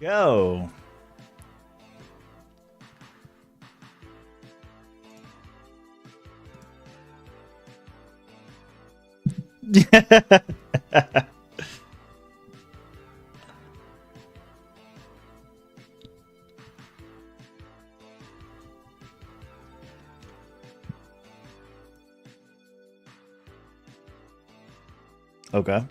go. Okay.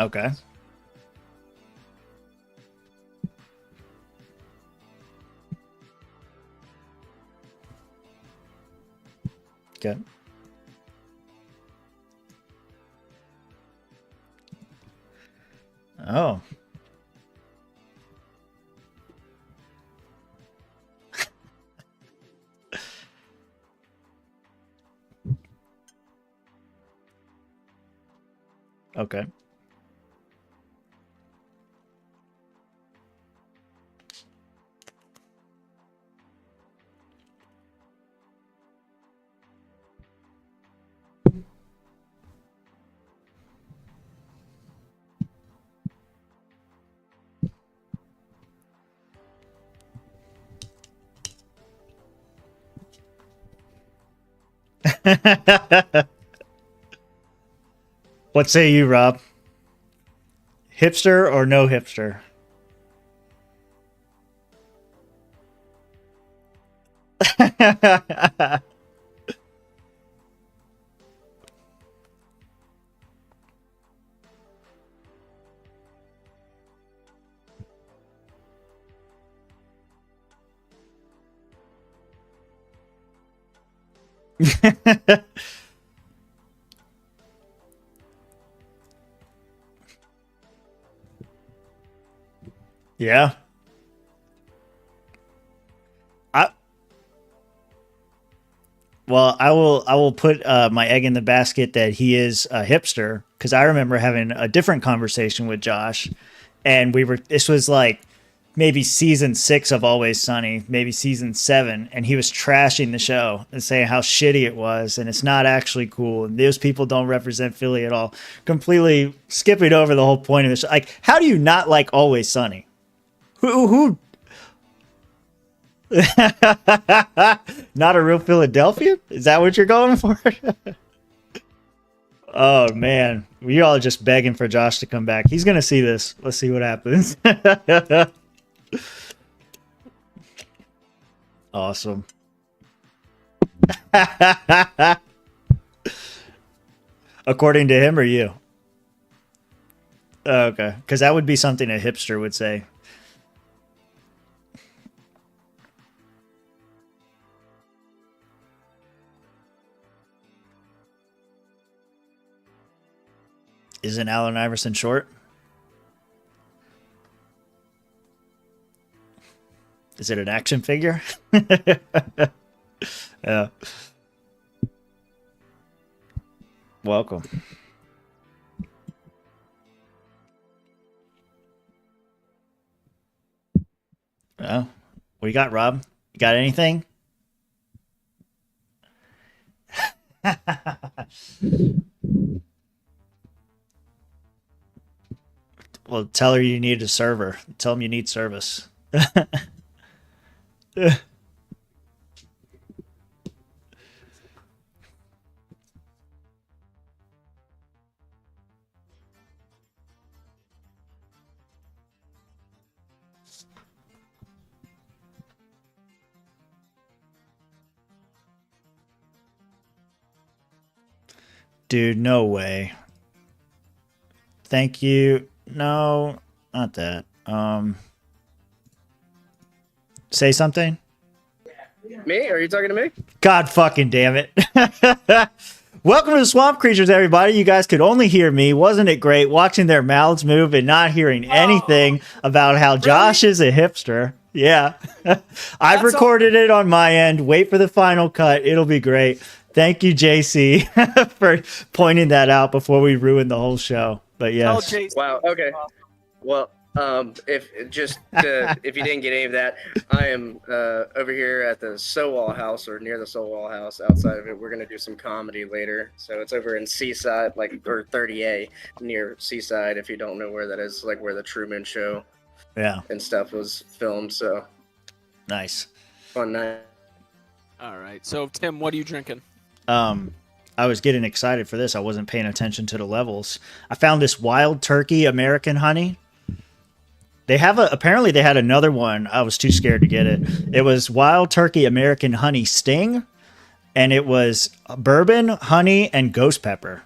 Okay. Okay. Oh. Okay. What say you, Rob? Hipster or no hipster? Yeah. I Well, I will put my egg in the basket that he is a hipster, because I remember having a different conversation with Josh, and this was like maybe season 6 of Always Sunny, maybe season 7, and he was trashing the show and saying how shitty it was and it's not actually cool and those people don't represent Philly at all, completely skipping over the whole point of this. Like, how do you not like Always Sunny? Who Not a real Philadelphian? Is that what you're going for? Oh man, we all are just begging for Josh to come back. He's gonna see this. Let's see what happens. Awesome. According to him or you? Oh, okay, because that would be something a hipster would say. Isn't Allen Iverson short? Is it an action figure? Yeah. Welcome. Oh, what you got, Rob? You got anything? Well, tell her you need a server. Tell him you need service. Dude, no way. Thank you. No, not that. Say something. Me? Are you talking to me? God fucking damn it. Welcome to Swamp Creatures, everybody. You guys could only hear me. Wasn't it great watching their mouths move and not hearing anything about how Josh is a hipster? Yeah. I've recorded it on my end. Wait for the final cut. It'll be great. Thank you, JC, for pointing that out before we ruin the whole show. But yes. Wow. Okay. Well, If you didn't get any of that, I am over here at the Sowall House, or near the Sowall House. Outside of it, we're gonna do some comedy later. So it's over in Seaside, or 30A, near Seaside. If you don't know where that is, like where the Truman Show Yeah. and stuff was filmed. So Nice. fun night. All right. So Tim, what are you drinking? I was getting excited for this. I wasn't paying attention to the levels. I found this Wild Turkey American honey. Apparently they had another one. I was too scared to get it. It was Wild Turkey American Honey Sting, and it was bourbon, honey, and ghost pepper.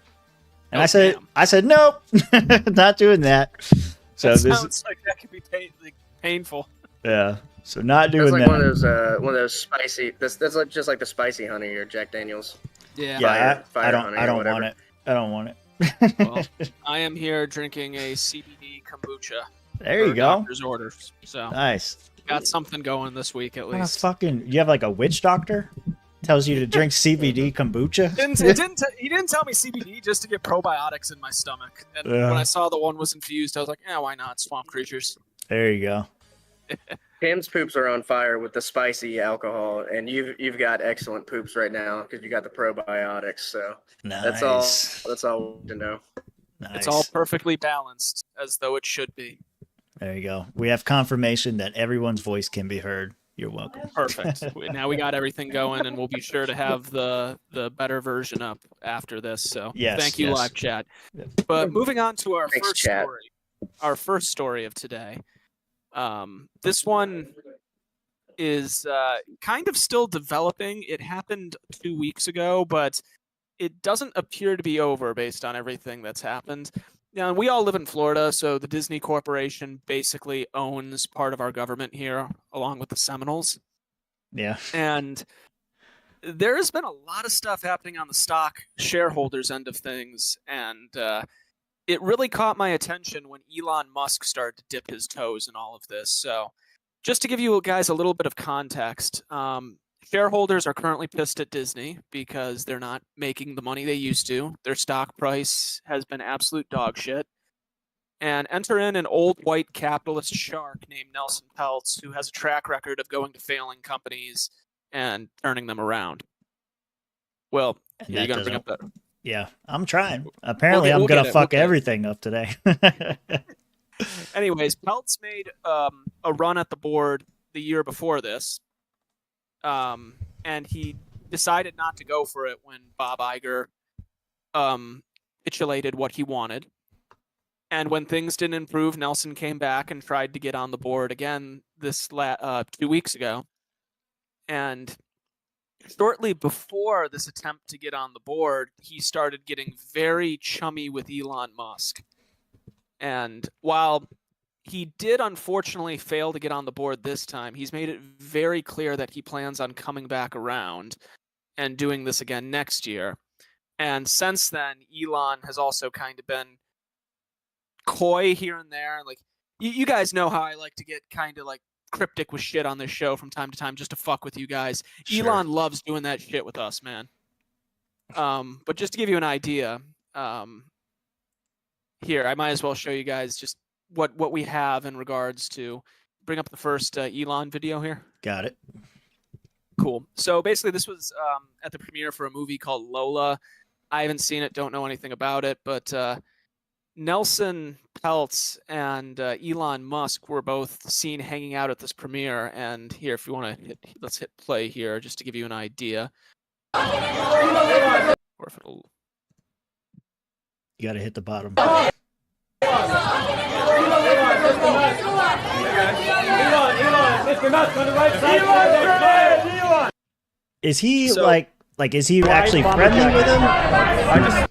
And I said, nope, not doing that. So That this sounds like that could be painful. yeah. So not That's doing like that. one of those spicy. That's like just like the spicy honey or Jack Daniels. Yeah. Yeah, Fire I don't honey I or don't whatever. want it. I don't want it. Well, I am here drinking a CBD kombucha. There you per go. Doctor's orders. So Nice. got something going this week at What a least. fucking you have like a witch doctor tells you to drink CBD kombucha. He didn't tell me CBD just to get probiotics in my stomach. And Yeah. when I saw the one was infused, I was like, yeah, why not? Swamp creatures. There you go. Tim's poops are on fire with the spicy alcohol, and you've got excellent poops right now because you got the probiotics. So Nice. that's all to know. Nice. It's all perfectly balanced, as though it should be. There you go. We have confirmation that everyone's voice can be heard. You're welcome. Perfect. Now we got everything going, and we'll be sure to have the better version up after this. So Yes, thank you, yes. live chat. But moving on to our Thanks, first chat. story, our first story of today. This one is kind of still developing. It happened 2 weeks ago, but it doesn't appear to be over based on everything that's happened. Now, we all live in Florida, so the Disney Corporation basically owns part of our government here, along with the Seminoles. Yeah. And there's been a lot of stuff happening on the stock shareholders end of things, and it really caught my attention when Elon Musk started to dip his toes in all of this. So just to give you guys a little bit of context, shareholders are currently pissed at Disney because they're not making the money they used to. Their stock price has been absolute dog shit. And enter in an old white capitalist shark named Nelson Peltz, who has a track record of going to failing companies and turning them around. Well, And you're that going to bring doesn't- up that. Yeah. I'm trying. Apparently we'll I'm get gonna it, fuck we'll get it. everything up today. Anyways, Peltz made a run at the board the year before this, and he decided not to go for it when Bob Iger capitulated what he wanted. And when things didn't improve, Nelson came back and tried to get on the board again this 2 weeks ago. And shortly before this attempt to get on the board, he started getting very chummy with Elon Musk. And while he did unfortunately fail to get on the board this time, he's made it very clear that he plans on coming back around and doing this again next year. And since then, Elon has also kind of been coy here and there. Like, you guys know how I like to get kind of like cryptic with shit on this show from time to time just to fuck with you guys. Sure. Elon loves doing that shit with us, man. But just to give you an idea, here, I might as well show you guys just what we have in regards to bring up the first Elon video here. Got it. Cool. So basically this was at the premiere for a movie called Lola. I haven't seen it, don't know anything about it, but Nelson Peltz and Elon Musk were both seen hanging out at this premiere. And here, if you want to, let's hit play here just to give you an idea. Or if it'll... You gotta hit the bottom. Is he So- like is he actually friendly with him?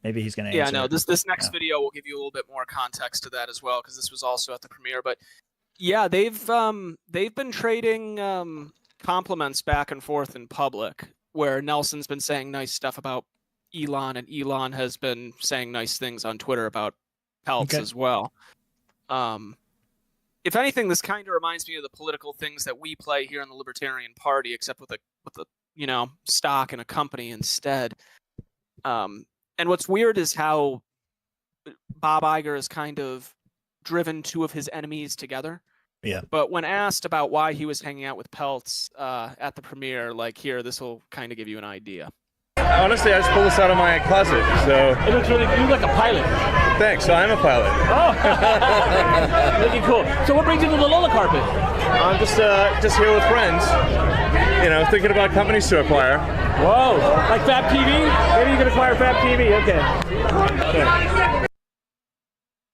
Maybe he's gonna answer. Yeah, no, it. this next Yeah. video will give you a little bit more context to that as well, because this was also at the premiere. But yeah, they've been trading compliments back and forth in public, where Nelson's been saying nice stuff about Elon, and Elon has been saying nice things on Twitter about Peltz Okay. as well. If anything, this kind of reminds me of the political things that we play here in the Libertarian Party, except with a stock in a company instead. And what's weird is how Bob Iger has kind of driven two of his enemies together. Yeah. But when asked about why he was hanging out with Peltz at the premiere, like here, this will kind of give you an idea. Honestly, I just pulled this out of my closet, so... It looks really, you look like a pilot. Thanks, so I'm a pilot. Oh, looking cool. So what brings you to the Lola carpet? I'm just here with friends, you know, thinking about companies to acquire. Whoa, like Fab TV? Maybe you can acquire Fab TV, okay.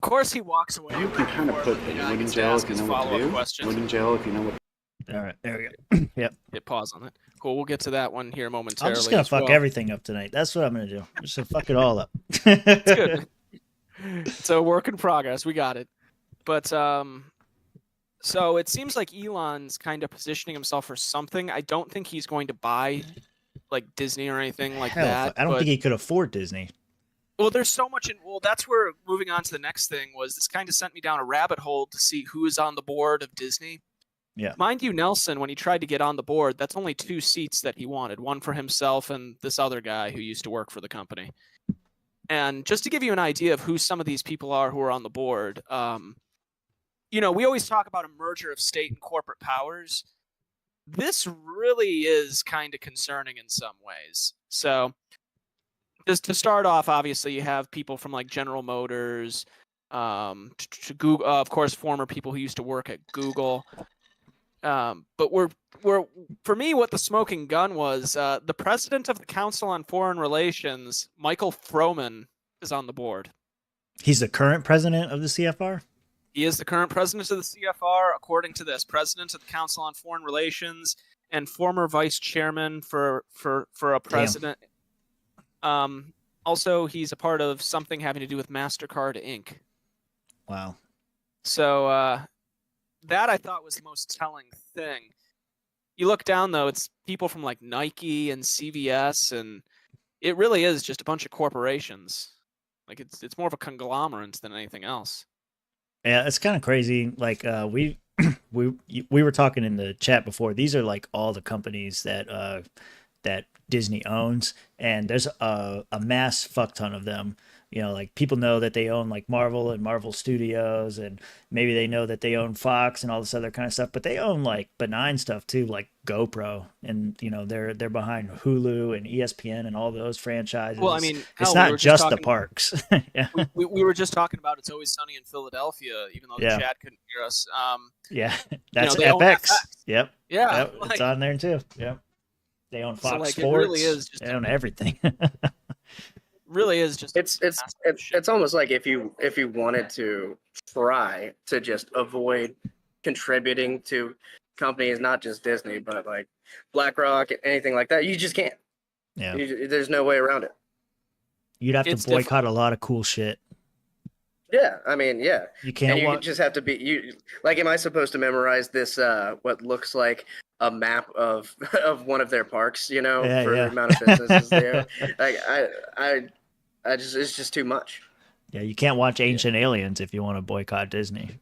Of course, he walks away. You can kind of put the wood in jail if you know what to do. Wood in jail if you know what. All right, there we go. Yep. Hit pause on it. Cool. We'll get to that one here momentarily. I'm just gonna fuck well. everything up tonight. That's what I'm gonna do. I'm just gonna fuck it all up. It's good. It's a work in progress. We got it. But so it seems like Elon's kind of positioning himself for something. I don't think he's going to buy like Disney or anything like Hell, that. I don't think he could afford Disney. Well, there's so much in. Well, that's where moving on to the next thing was. This kind of sent me down a rabbit hole to see who is on the board of Disney. Yeah. Mind you, Nelson, when he tried to get on the board, that's only 2 seats that he wanted. One for himself and this other guy who used to work for the company. And just to give you an idea of who some of these people are who are on the board, you know, we always talk about a merger of state and corporate powers. This really is kind of concerning in some ways. So just to start off, obviously, you have people from like General Motors, to Google, of course, former people who used to work at Google. But we're for me, what the smoking gun was, the president of the Council on Foreign Relations, Michael Froman, is on the board. He's the current president of the CFR? He is the current president of the CFR, according to this, president of the Council on Foreign Relations and former vice chairman for a president. Also, he's a part of something having to do with MasterCard Inc. Wow. So that I thought was the most telling thing. You look down, though, it's people from like Nike and CVS, and it really is just a bunch of corporations. Like it's more of a conglomerate than anything else. Yeah, it's kind of crazy. Like we were talking in the chat before. These are like all the companies that that Disney owns, and there's a mass fuck ton of them. You know, like people know that they own like Marvel and Marvel Studios, and maybe they know that they own Fox and all this other kind of stuff, but they own like benign stuff too, like GoPro, and you know they're behind Hulu and ESPN and all those franchises. Well, I mean, it's not just the parks. Yeah. We were just talking about It's Always Sunny in Philadelphia, even though the chat couldn't hear us. Yeah, that's they own FX. FX. Yep. Yeah, Yep. It's on there too. Yep. They own Fox like, Sports. it really is just they own everything. Really is just it's almost like if you wanted to try to just avoid contributing to companies, not just Disney, but like BlackRock, anything like that, you just can't. Yeah. There's no way around it. You'd have to boycott a lot of cool shit. Yeah, I mean, yeah. You can't. And you just have to be you. Like, am I supposed to memorize this? What looks like a map of one of their parks? You know, for the amount of businesses there. Like, I just it's just too much. Yeah, you can't watch Ancient Aliens if you want to boycott Disney.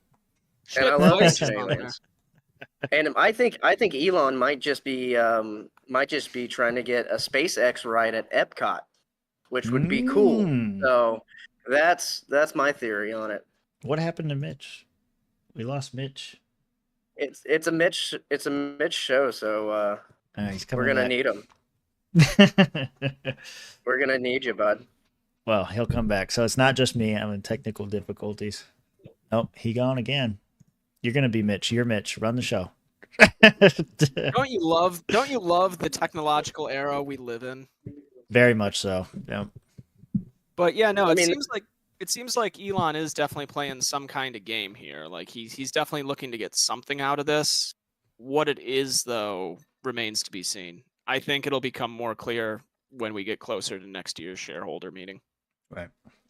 And I love Ancient Aliens. And I think Elon might just be trying to get a SpaceX ride at Epcot, which would be cool. So that's my theory on it. What happened to Mitch? We lost Mitch. It's a Mitch show, so we're gonna need him. We're gonna need you, bud. Well, he'll come back. So it's not just me. I'm in technical difficulties. Oh, he gone again. You're gonna be Mitch. You're Mitch. Run the show. Don't you love the technological era we live in? Very much so. Yeah. But yeah, no, it seems like Elon is definitely playing some kind of game here. Like he's definitely looking to get something out of this. What it is, though, remains to be seen. I think it'll become more clear when we get closer to next year's shareholder meeting. Right.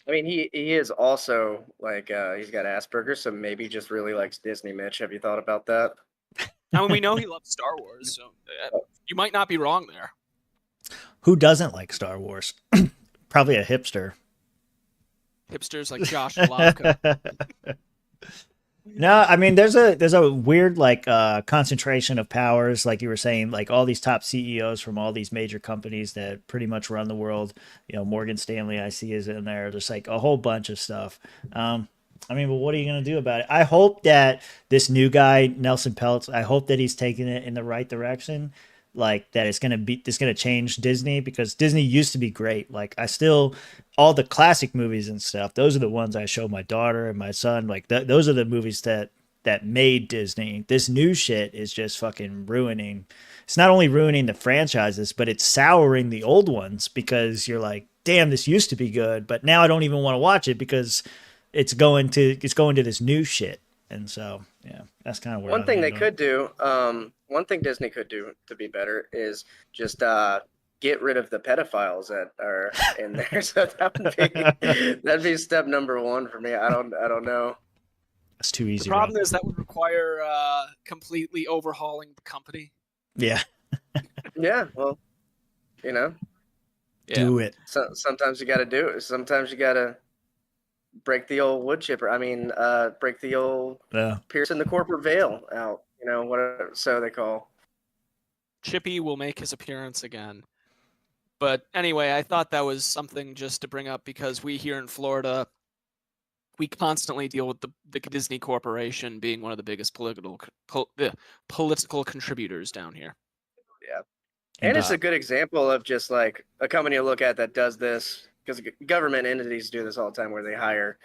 I mean, he is also like he's got Asperger's, so maybe just really likes Disney. Mitch, have you thought about that? I mean, we know he loves Star Wars, so you might not be wrong there. Who doesn't like Star Wars? Probably a hipster. Hipsters like Josh Lavka. No, I mean there's a weird like concentration of powers, like you were saying, like all these top CEOs from all these major companies that pretty much run the world. You know, Morgan Stanley I see is in there. There's like a whole bunch of stuff. I mean, but what are you going to do about it? I hope that this new guy, Nelson Peltz, I hope that he's taking it in the right direction. Like that it's going to change Disney, because Disney used to be great. Like all the classic movies and stuff, those are the ones I show my daughter and my son. Like those are the movies that made Disney. This new shit is just fucking ruining. It's not only ruining the franchises, but it's souring the old ones, because you're like, damn, this used to be good, but now I don't even want to watch it because it's going to this new shit. And so, yeah, that's kind of where one thing Disney could do to be better is just get rid of the pedophiles that are in there. So that'd be step number one for me. I don't know. It's too easy. The problem is that would require completely overhauling the company. Yeah. Yeah. Well, you know. Do it. So sometimes you got to do it. Sometimes you got to break the old wood chipper. I mean, break the old piercing the corporate veil out. You know, whatever so they call. Chippy will make his appearance again. But anyway, I thought that was something just to bring up, because we here in Florida, we constantly deal with the Disney Corporation being one of the biggest political contributors down here. Yeah. And it's a good example of just like a company to look at that does this, because government entities do this all the time, where they hire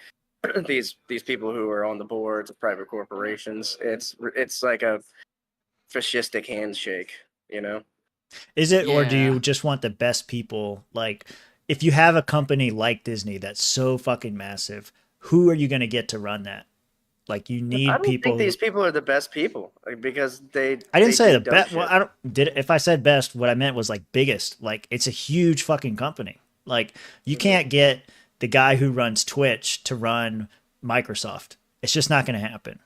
these people who are on the boards of private corporations. It's like a fascistic handshake, you know? Is it, or do you just want the best people? Like, if you have a company like Disney that's so fucking massive, who are you going to get to run that? Like, you need I don't people. think these people are the best people, like, because they. I didn't say the best. Well, I don't. If I said best, what I meant was like biggest. Like, it's a huge fucking company. Like, you can't get the guy who runs Twitch to run Microsoft. It's just not going to happen.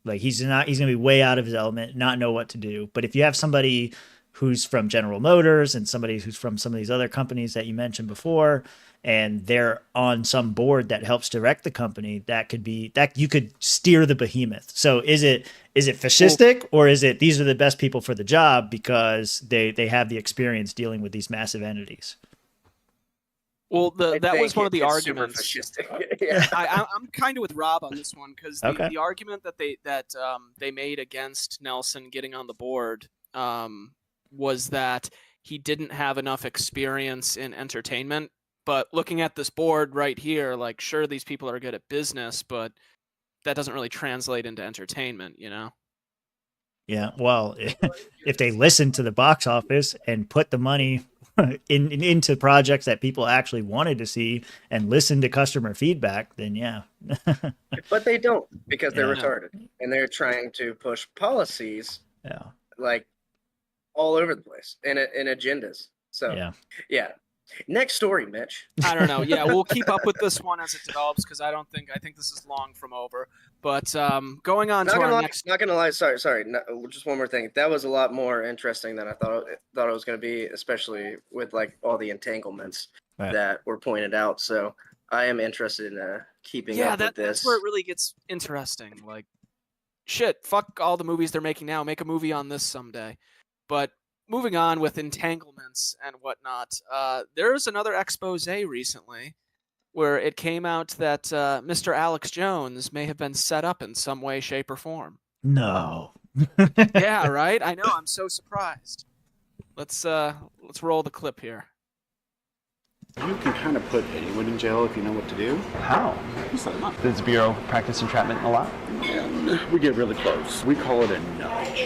Like, he's going to be way out of his element, not know what to do. But if you have somebody who's from General Motors and somebody who's from some of these other companies that you mentioned before, and they're on some board that helps direct the company, that you could steer the behemoth. So is it fascistic, or is it these are the best people for the job because they have the experience dealing with these massive entities? Well, that was one of the arguments. Yeah. I'm kind of with Rob on this one, because the argument that they made against Nelson getting on the board was that he didn't have enough experience in entertainment. But looking at this board right here, like, sure, these people are good at business, but that doesn't really translate into entertainment, you know? Yeah, well, if they listen to the box office and put the money into projects that people actually wanted to see and listen to customer feedback, then yeah. But they don't, because they're retarded, and they're trying to push policies like all over the place in agendas. So yeah. Next story, Mitch. I don't know. Yeah, we'll keep up with this one as it develops, because I think this is long from over. But going on to our next. Not gonna lie. Sorry. No, just one more thing. That was a lot more interesting than I thought it was gonna be, especially with like all the entanglements that were pointed out. So I am interested in keeping up with this. That's where it really gets interesting. Like, shit, fuck all the movies they're making now. Make a movie on this someday. But moving on with entanglements and whatnot, there's another expose recently where it came out that Mr. Alex Jones may have been set up in some way, shape, or form. No. Yeah, right? I know. I'm so surprised. Let's roll the clip here. You can kind of put anyone in jail if you know what to do. How? You set them up. Does the Bureau practice entrapment a lot? And we get really close. We call it a nudge.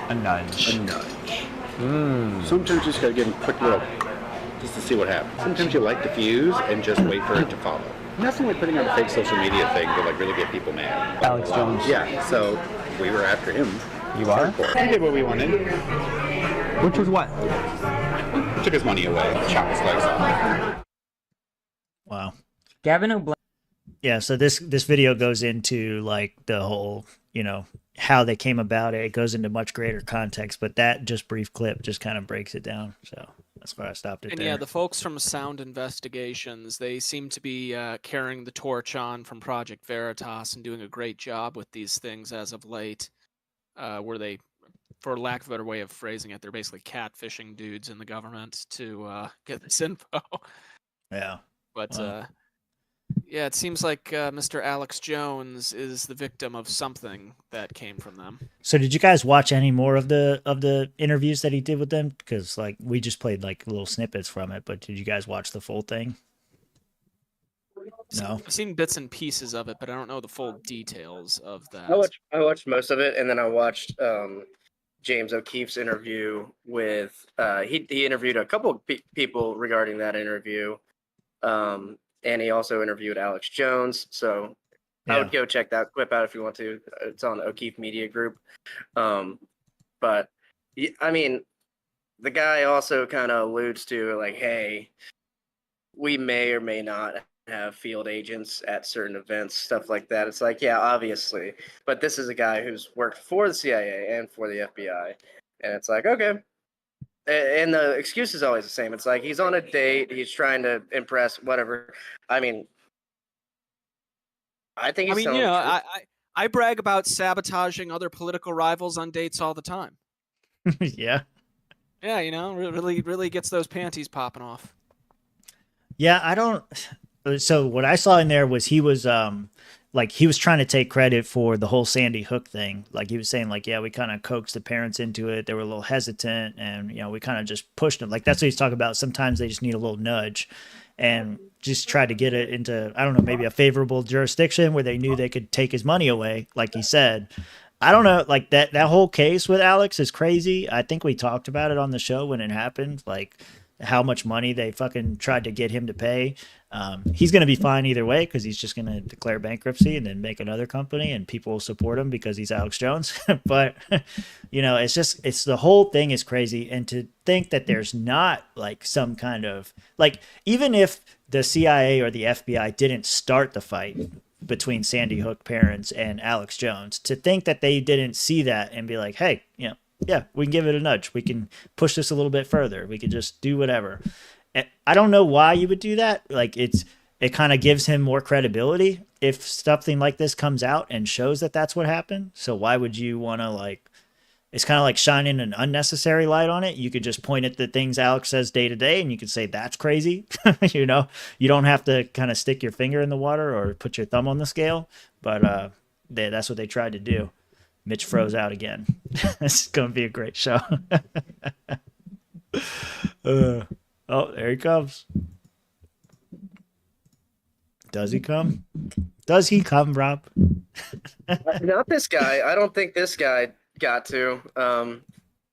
A nudge. A nudge. Sometimes you just gotta give them a quick little, just to see what happens. Sometimes you light the fuse and just wait for it to follow. Nothing like putting on a fake social media thing to like really get people mad. Alex Jones. Yeah, so we were after him. You are? He did what we wanted. Which was what? We took his money away, chopped his legs off. Wow. Gavin O'Brien. Yeah, so this video goes into like the whole, how they came about it. It goes into much greater context, but that just brief clip just kind of breaks it down. So that's why I stopped it and there. Yeah, the folks from Sound Investigations, they seem to be carrying the torch on from Project Veritas and doing a great job with these things as of late, where they, for lack of a better way of phrasing it, they're basically catfishing dudes in the government to get this info. Yeah. But Yeah, it seems like Mr. Alex Jones is the victim of something that came from them. So did you guys watch any more of the interviews that he did with them? Because like we just played like little snippets from it, but did you guys watch the full thing? No. I've seen bits and pieces of it, but I don't know the full details of that. I watched most of it, and then I watched James O'Keefe's interview with he interviewed a couple of people regarding that interview, and he also interviewed Alex Jones. So I Yeah. would go check that clip out if you want to. It's on O'Keefe Media Group. But I mean, the guy also kind of alludes to like, hey, we may or may not have field agents at certain events, stuff like that. It's like, yeah, obviously, but this is a guy who's worked for the CIA and for the FBI, and it's like, okay. And the excuse is always the same. It's like he's on a date, he's trying to impress, whatever. I mean, I think he's telling the truth. I brag about sabotaging other political rivals on dates all the time. Yeah. Yeah, really gets those panties popping off. Yeah, I don't. So what I saw in there was he was like he was trying to take credit for the whole Sandy Hook thing. Like he was saying like, yeah, we kind of coaxed the parents into it. They were a little hesitant, and we kind of just pushed them. Like that's what he's talking about. Sometimes they just need a little nudge, and just try to get it into, I don't know, maybe a favorable jurisdiction where they knew they could take his money away, like he said. I don't know, like that whole case with Alex is crazy. I think we talked about it on the show when it happened, like how much money they fucking tried to get him to pay. He's going to be fine either way because he's just going to declare bankruptcy and then make another company and people will support him because he's Alex Jones. But, it's the whole thing is crazy. And to think that there's not like some kind of, like, even if the CIA or the FBI didn't start the fight between Sandy Hook parents and Alex Jones, to think that they didn't see that and be like, hey, yeah, we can give it a nudge. We can push this a little bit further. We could just do whatever. I don't know why you would do that. Like it kind of gives him more credibility if something like this comes out and shows that that's what happened. So why would you want to like, it's kind of like shining an unnecessary light on it. You could just point at the things Alex says day to day and you could say, that's crazy. You don't have to kind of stick your finger in the water or put your thumb on the scale, but that's what they tried to do. Mitch froze out again. This is going to be a great show. Oh, there he comes. Does he come? Does he come, Rob? Not this guy. I don't think this guy got to. Oh,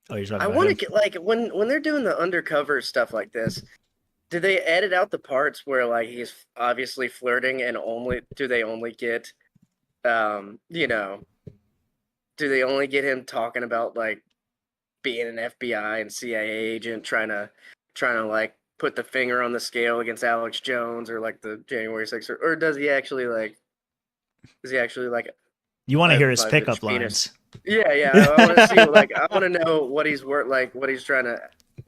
you're talking I about want to him? get like when they're doing the undercover stuff like this. Do they edit out the parts where like he's obviously flirting and do they only get, do they only get him talking about like being an FBI and CIA agent trying to like put the finger on the scale against Alex Jones or like the January 6th or does he actually like You want to hear his Five-inch pickup penis. lines. Yeah, I want to see I want to know what he's what he's trying to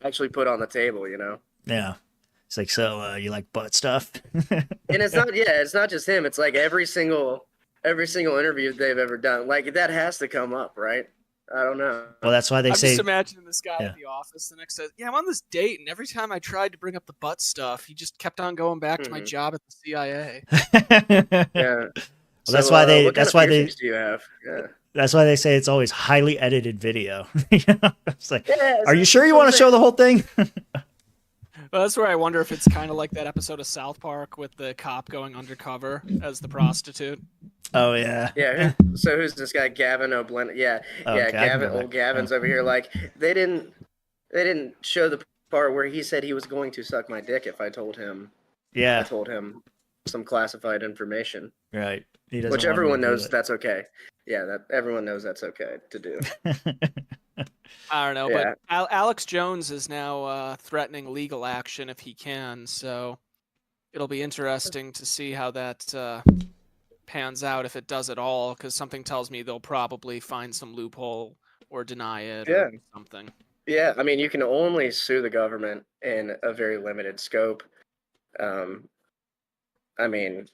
actually put on the table, Yeah. It's like, so you like butt stuff? And it's not just him. It's like every single interview they've ever done. Like that has to come up, right? I don't know. Well, that's why they I'm say. just imagining this guy Yeah. at the office. The next says, "Yeah, I'm on this date, and every time I tried to bring up the butt stuff, he just kept on going back to my job at the CIA." Yeah. Well, that's why they. What kind That's of why they. piercings do you have? Yeah. That's why they say it's always highly edited video. It's like, Yeah, are you sure you want to show the whole thing? Well, that's where I wonder if it's kind of like that episode of South Park with the cop going undercover as the prostitute. Oh yeah. Yeah. So who's this guy, Gavin O'Blen? Yeah. Oh, Yeah. Gavin. Old Gavin's over here. Like they didn't show the part where he said he was going to suck my dick if I told him Yeah. some classified information. Right. He doesn't Which want everyone to do knows it. that's okay. Yeah, that everyone knows that's okay to do. I don't know, Yeah. but Alex Jones is now threatening legal action if he can. So it'll be interesting to see how that pans out, if it does at all, because something tells me they'll probably find some loophole or deny it or something. Yeah, I mean, you can only sue the government in a very limited scope. I mean,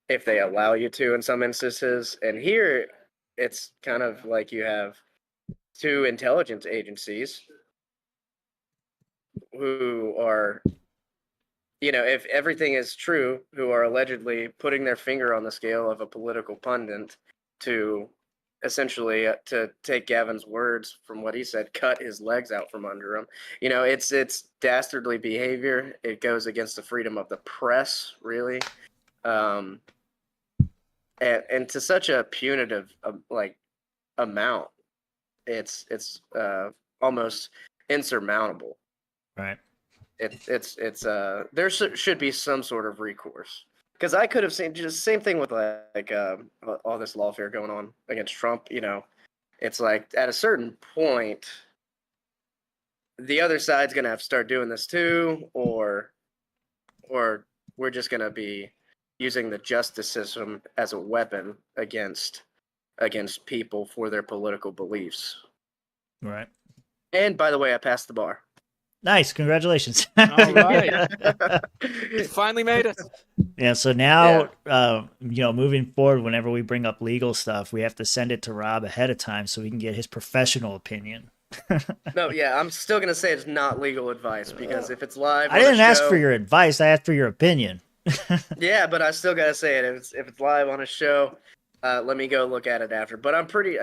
if they allow you to in some instances, and here it's kind of like you have two intelligence agencies who are if everything is true, who are allegedly putting their finger on the scale of a political pundit to essentially, to take Gavin's words from what he said, cut his legs out from under him. It's dastardly behavior. It goes against the freedom of the press, really. And to such a punitive amount, it's almost insurmountable. Right. It's there should be some sort of recourse, because I could have seen just same thing with all this lawfare going on against Trump. It's like at a certain point, the other side's gonna have to start doing this too, or we're just gonna be using the justice system as a weapon against people for their political beliefs. Right. And by the way, I passed the bar. Nice. Congratulations. All right. You finally made it. Yeah. So now, moving forward, whenever we bring up legal stuff, we have to send it to Rob ahead of time so we can get his professional opinion. No, yeah, I'm still gonna say it's not legal advice, because if it's live, I didn't ask for your advice. I asked for your opinion. Yeah, but I still gotta say it. If it's live on a show, let me go look at it after. But I'm pretty,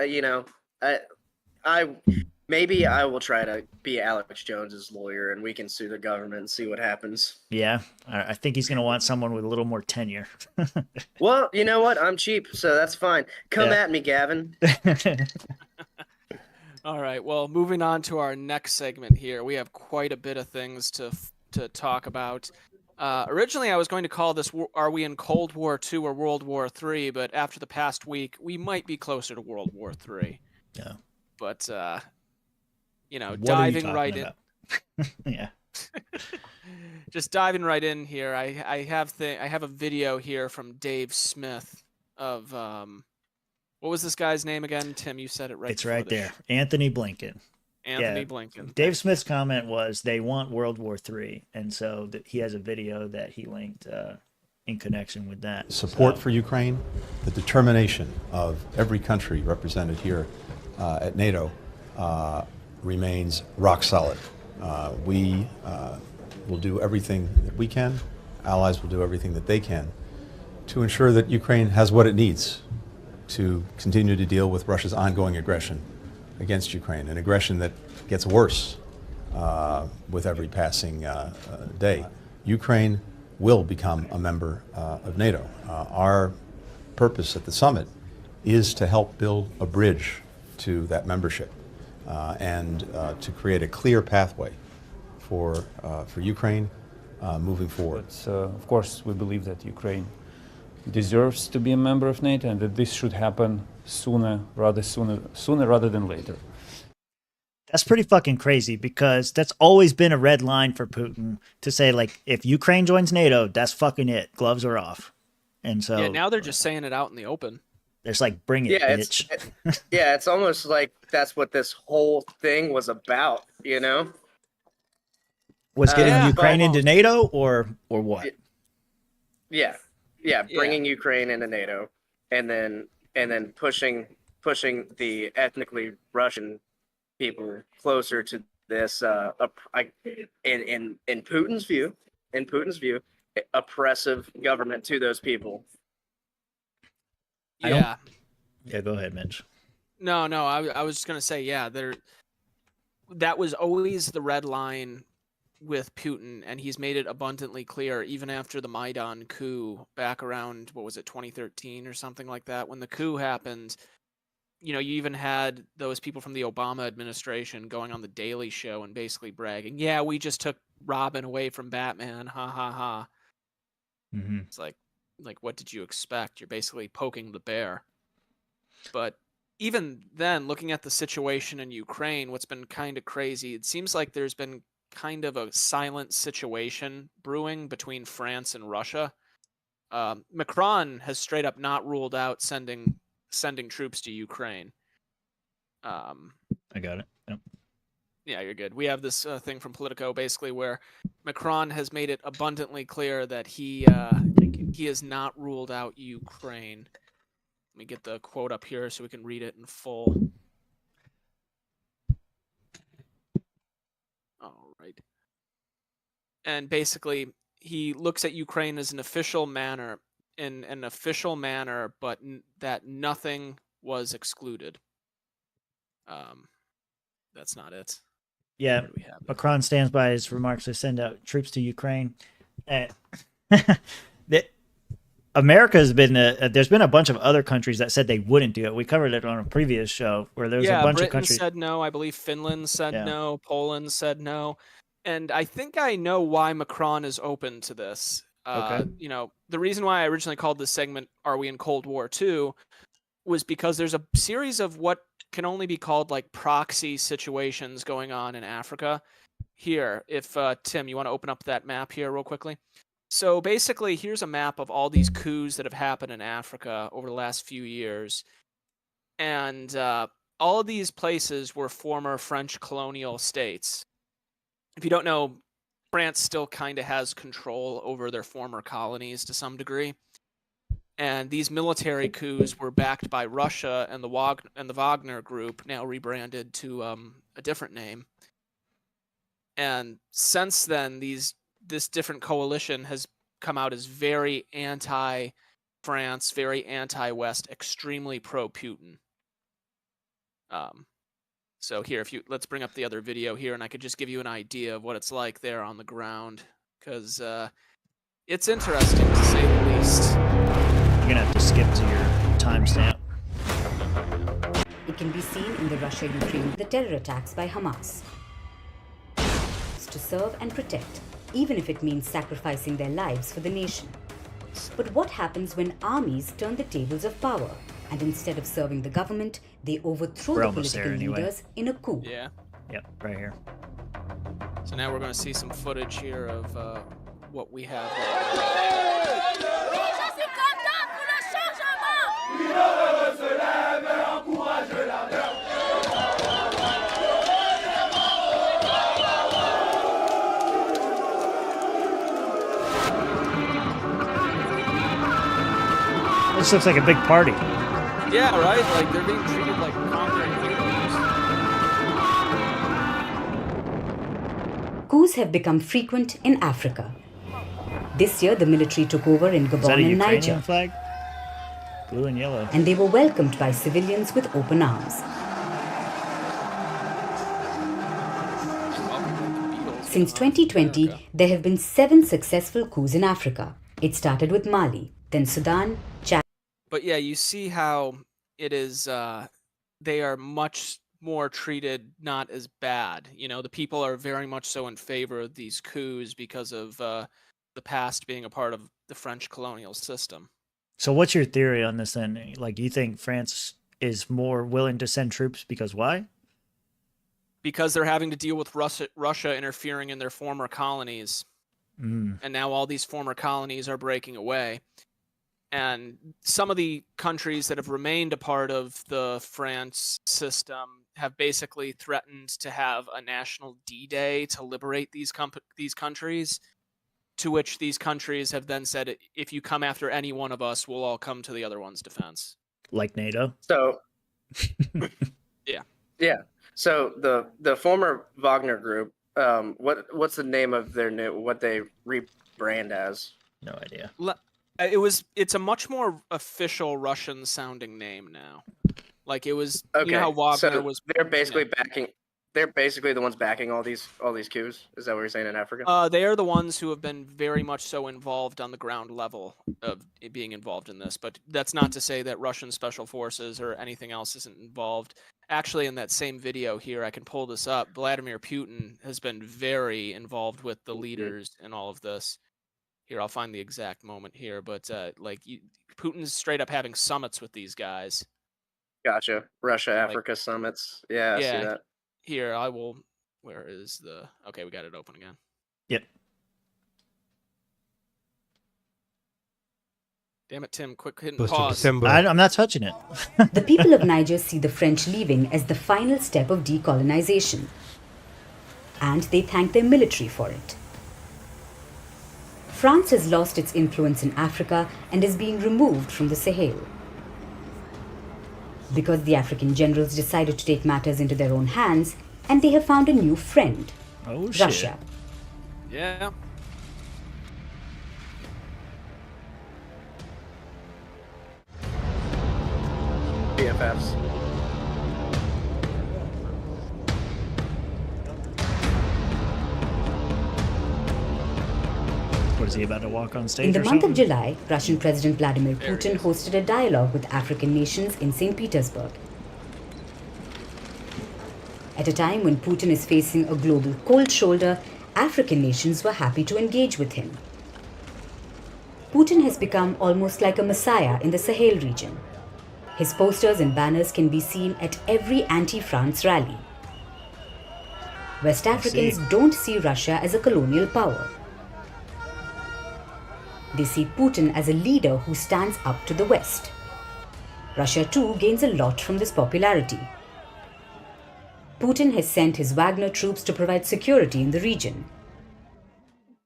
maybe I will try to be Alex Jones's lawyer, and we can sue the government and see what happens. Yeah, I think he's gonna want someone with a little more tenure. Well, you know what? I'm cheap, so that's fine. Come Yeah. at me, Gavin. All right. Well, moving on to our next segment here, we have quite a bit of things to talk about. Originally, I was going to call this "Are we in Cold War II or World War III?" But after the past week, we might be closer to World War III. Yeah. But What are you diving talking right about? Yeah. just diving right in here. I have a video here from Dave Smith of what was this guy's name again? Tim, you said it right. It's before right the there. Anthony Blinken. Anthony Yeah. Blinken. Dave Smith's comment was they want World War III, and so he has a video that he linked in connection with that. Support So, for Ukraine, the determination of every country represented here at NATO remains rock solid. We will do everything that we can, allies will do everything that they can to ensure that Ukraine has what it needs to continue to deal with Russia's ongoing aggression against Ukraine, an aggression that gets worse with every passing day. Ukraine will become a member of NATO. Our purpose at the summit is to help build a bridge to that membership and to create a clear pathway for Ukraine moving forward. But, of course, we believe that Ukraine deserves to be a member of NATO, and that this should happen sooner rather than later. That's pretty fucking crazy, because that's always been a red line for Putin to say, like, if Ukraine joins NATO, that's fucking it. Gloves are off. And so Yeah, now they're just saying it out in the open. there's like, bring it, Yeah, bitch. it's almost like that's what this whole thing was about, Was getting Yeah, Ukraine but- into NATO or what? Yeah, bringing Ukraine into NATO, and then pushing the ethnically Russian people closer to this in Putin's view, oppressive government to those people. I don't- Yeah. Yeah, go ahead, Mitch. No, I was just gonna say, yeah, that was always the red line with Putin, and he's made it abundantly clear, even after the Maidan coup back around, what was it, 2013 or something like that. When the coup happened, you even had those people from the Obama administration going on the Daily Show and basically bragging, yeah, we just took Robin away from Batman, ha ha ha. Mm-hmm. It's like what did you expect? You're basically poking the bear. But even then, looking at the situation in Ukraine, what's been kind of crazy, it seems like there's been kind of a silent situation brewing between France and Russia. Macron has straight up not ruled out sending troops to Ukraine. I got it. Yep. Yeah, you're good. We have this thing from Politico basically where Macron has made it abundantly clear that he has not ruled out Ukraine. Let me get the quote up here so we can read it in full. All right. And basically, he looks at Ukraine as an official manner, but that nothing was excluded. That's not it. Yeah, Where do we have it? Macron stands by his remarks to send out troops to Ukraine. America has been there's been a bunch of other countries that said they wouldn't do it. We covered it on a previous show where there was a bunch Britain of countries said no. I believe Finland said Yeah. no. Poland said no. And I think I know why Macron is open to this. Okay. The reason why I originally called this segment "Are We in Cold War II" was because there's a series of what can only be called like proxy situations going on in Africa. Here, if Tim, you want to open up that map here real quickly. So basically, here's a map of all these coups that have happened in Africa over the last few years. And all of these places were former French colonial states. If you don't know, France still kind of has control over their former colonies to some degree. And these military coups were backed by Russia and the Wagner Group, now rebranded to a different name. And since then, this different coalition has come out as very anti-France, very anti-West, extremely pro-Putin. So here, let's bring up the other video here, and I could just give you an idea of what it's like there on the ground, because it's interesting to say the least. You're gonna have to skip to your timestamp. It can be seen in the Russia-Ukraine, the terror attacks by Hamas. To serve and protect, even if it means sacrificing their lives for the nation. But what happens when armies turn the tables of power, and instead of serving the government, they overthrow We're the almost political there anyway. leaders in a coup? Yeah. Yep, right here. So now we're going to see some footage here of what we have. This looks like a big party. Yeah, right? Like they're being treated like conquering heroes. Coups have become frequent in Africa. This year, the military took over in Is that a Gabon and Ukrainian Niger, flag? Blue and yellow. and they were welcomed by civilians with open arms. Since 2020, there have been 7 successful coups in Africa. It started with Mali, then Sudan, Chad. But yeah, you see how it is, they are much more treated not as bad. The people are very much so in favor of these coups because of the past being a part of the French colonial system. So what's your theory on this then? Like, do you think France is more willing to send troops because why? Because they're having to deal with Russia interfering in their former colonies. And now all these former colonies are breaking away. And some of the countries that have remained a part of the France system have basically threatened to have a national D-Day to liberate these countries, to which these countries have then said, if you come after any one of us, we'll all come to the other one's defense. Like NATO? So, Yeah. yeah. So the former Wagner Group, what's the name of their what they rebrand as? No idea. It's a much more official Russian sounding name now. Like it was, Okay, you know how Wagner so was. they're basically backing. They're basically the ones backing all these coups. Is that what you're saying in Africa? They are the ones who have been very much so involved on the ground level of it being involved in this. But that's not to say that Russian special forces or anything else isn't involved. Actually, in that same video here, I can pull this up. Vladimir Putin has been very involved with the leaders in all of this. Here, I'll find the exact moment here. But Putin's straight up having summits with these guys. Gotcha. Russia-Africa summits. Yeah, I see that. Here, I will. Where is the? Okay, we got it open again. Yep. Damn it, Tim! Quick hit and pause. I'm not touching it. The people of Niger see the French leaving as the final step of decolonization, and they thank their military for it. France has lost its influence in Africa and is being removed from the Sahel. Because the African generals decided to take matters into their own hands, and they have found a new friend, Oh, shit. Russia. Yeah. BFFs. What is he about to walk on stage? In the or month of something? July, Russian President Vladimir Putin hosted a dialogue with African nations in St. Petersburg. At a time when Putin is facing a global cold shoulder, African nations were happy to engage with him. Putin has become almost like a messiah in the Sahel region. His posters and banners can be seen at every anti-France rally. West Africans don't see Russia as a colonial power. They see Putin as a leader who stands up to the West. Russia too gains a lot from this popularity. Putin has sent his Wagner troops to provide security in the region.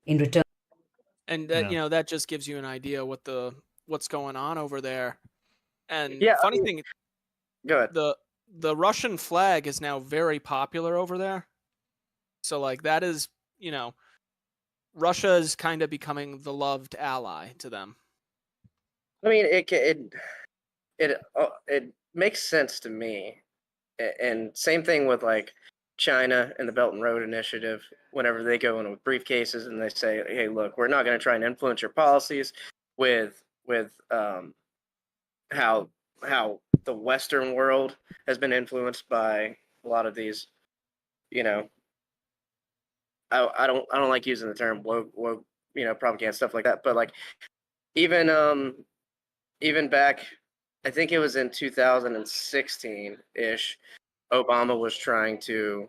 In return, And that that just gives you an idea what's going on over there. And Yeah, funny thing, Go ahead. the Russian flag is now very popular over there. So like that is, Russia is kind of becoming the loved ally to them. I mean, it makes sense to me, and same thing with like China and the Belt and Road Initiative. Whenever they go in with briefcases and they say, "Hey, look, we're not going to try and influence your policies with how the Western world has been influenced by a lot of these, I don't like using the term woke, propaganda, stuff like that, but like even back, I think it was in 2016 ish, Obama was trying to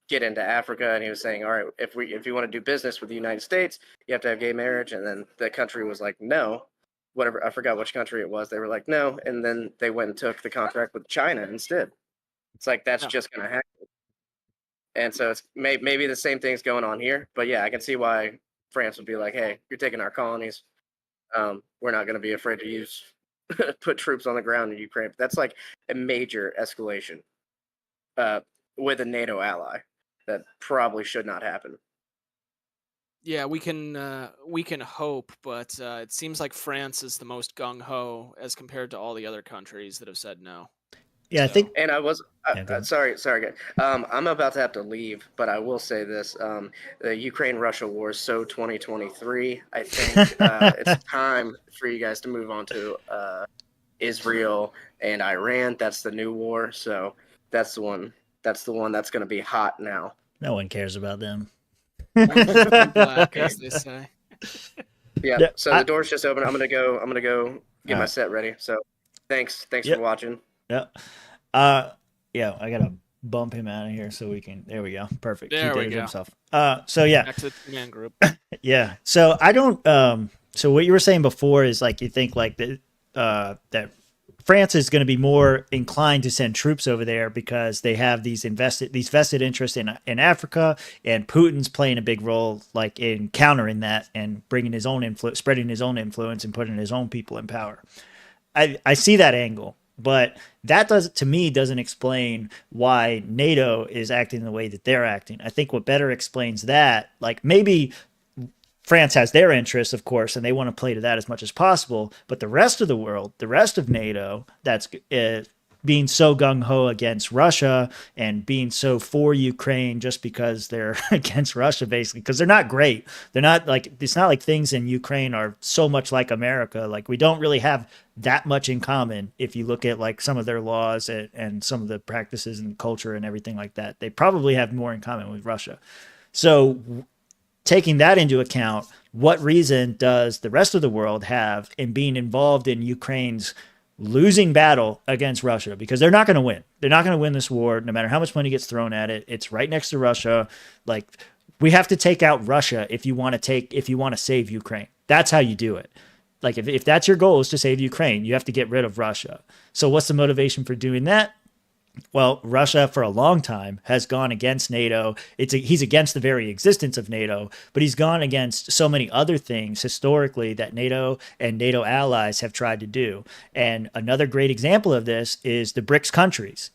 get into Africa, and he was saying, all right, if you want to do business with the United States, you have to have gay marriage. And then the country was like, no, whatever. I forgot which country it was. They were like, no. And then they went and took the contract with China instead. It's like, that's just going to happen. And so it's maybe the same thing's going on here. But yeah, I can see why France would be like, hey, you're taking our colonies. We're not going to be afraid to put troops on the ground in Ukraine. That's like a major escalation with a NATO ally. That probably should not happen. Yeah, we can hope, but it seems like France is the most gung ho as compared to all the other countries that have said no. Yeah, I think. And sorry, guys. I'm about to have to leave, but I will say this: the Ukraine-Russia war is so 2023. I think it's time for you guys to move on to Israel and Iran. That's the new war. So that's the one. That's the one that's going to be hot now. No one cares about them. Black, as they say. Yeah. So the door's just open. I'm gonna go get my set ready. So thanks for watching. Yeah. Yeah, I gotta bump him out of here so we can. There we go. Perfect. There we go. Himself. So yeah. Back to the two-man group. Yeah. So I don't. So what you were saying before is like you think like that France is going to be more inclined to send troops over there because they have these vested interests in Africa, and Putin's playing a big role like in countering that and bringing his own influence, spreading his own influence, and putting his own people in power. I see that angle. But that doesn't explain why NATO is acting the way that they're acting. I think what better explains that, like maybe France has their interests, of course, and they want to play to that as much as possible. But the rest of the world, the rest of NATO, that's being so gung-ho against Russia and being so for Ukraine just because they're against Russia, basically, because they're not great. They're not like, it's not like things in Ukraine are so much like America. Like we don't really have that much in common. If you look at like some of their laws and some of the practices and culture and everything like that, they probably have more in common with Russia. So taking that into account, what reason does the rest of the world have in being involved in Ukraine's losing battle against Russia? Because they're not going to win. They're not going to win this war, no matter how much money gets thrown at it. It's right next to Russia. Like we have to take out Russia if you want to save Ukraine. That's how you do it. Like if that's your goal is to save Ukraine, you have to get rid of Russia. So what's the motivation for doing that? Well, Russia for a long time has gone against NATO. He's against the very existence of NATO, but he's gone against so many other things historically that NATO and NATO allies have tried to do. And another great example of this is the BRICS countries.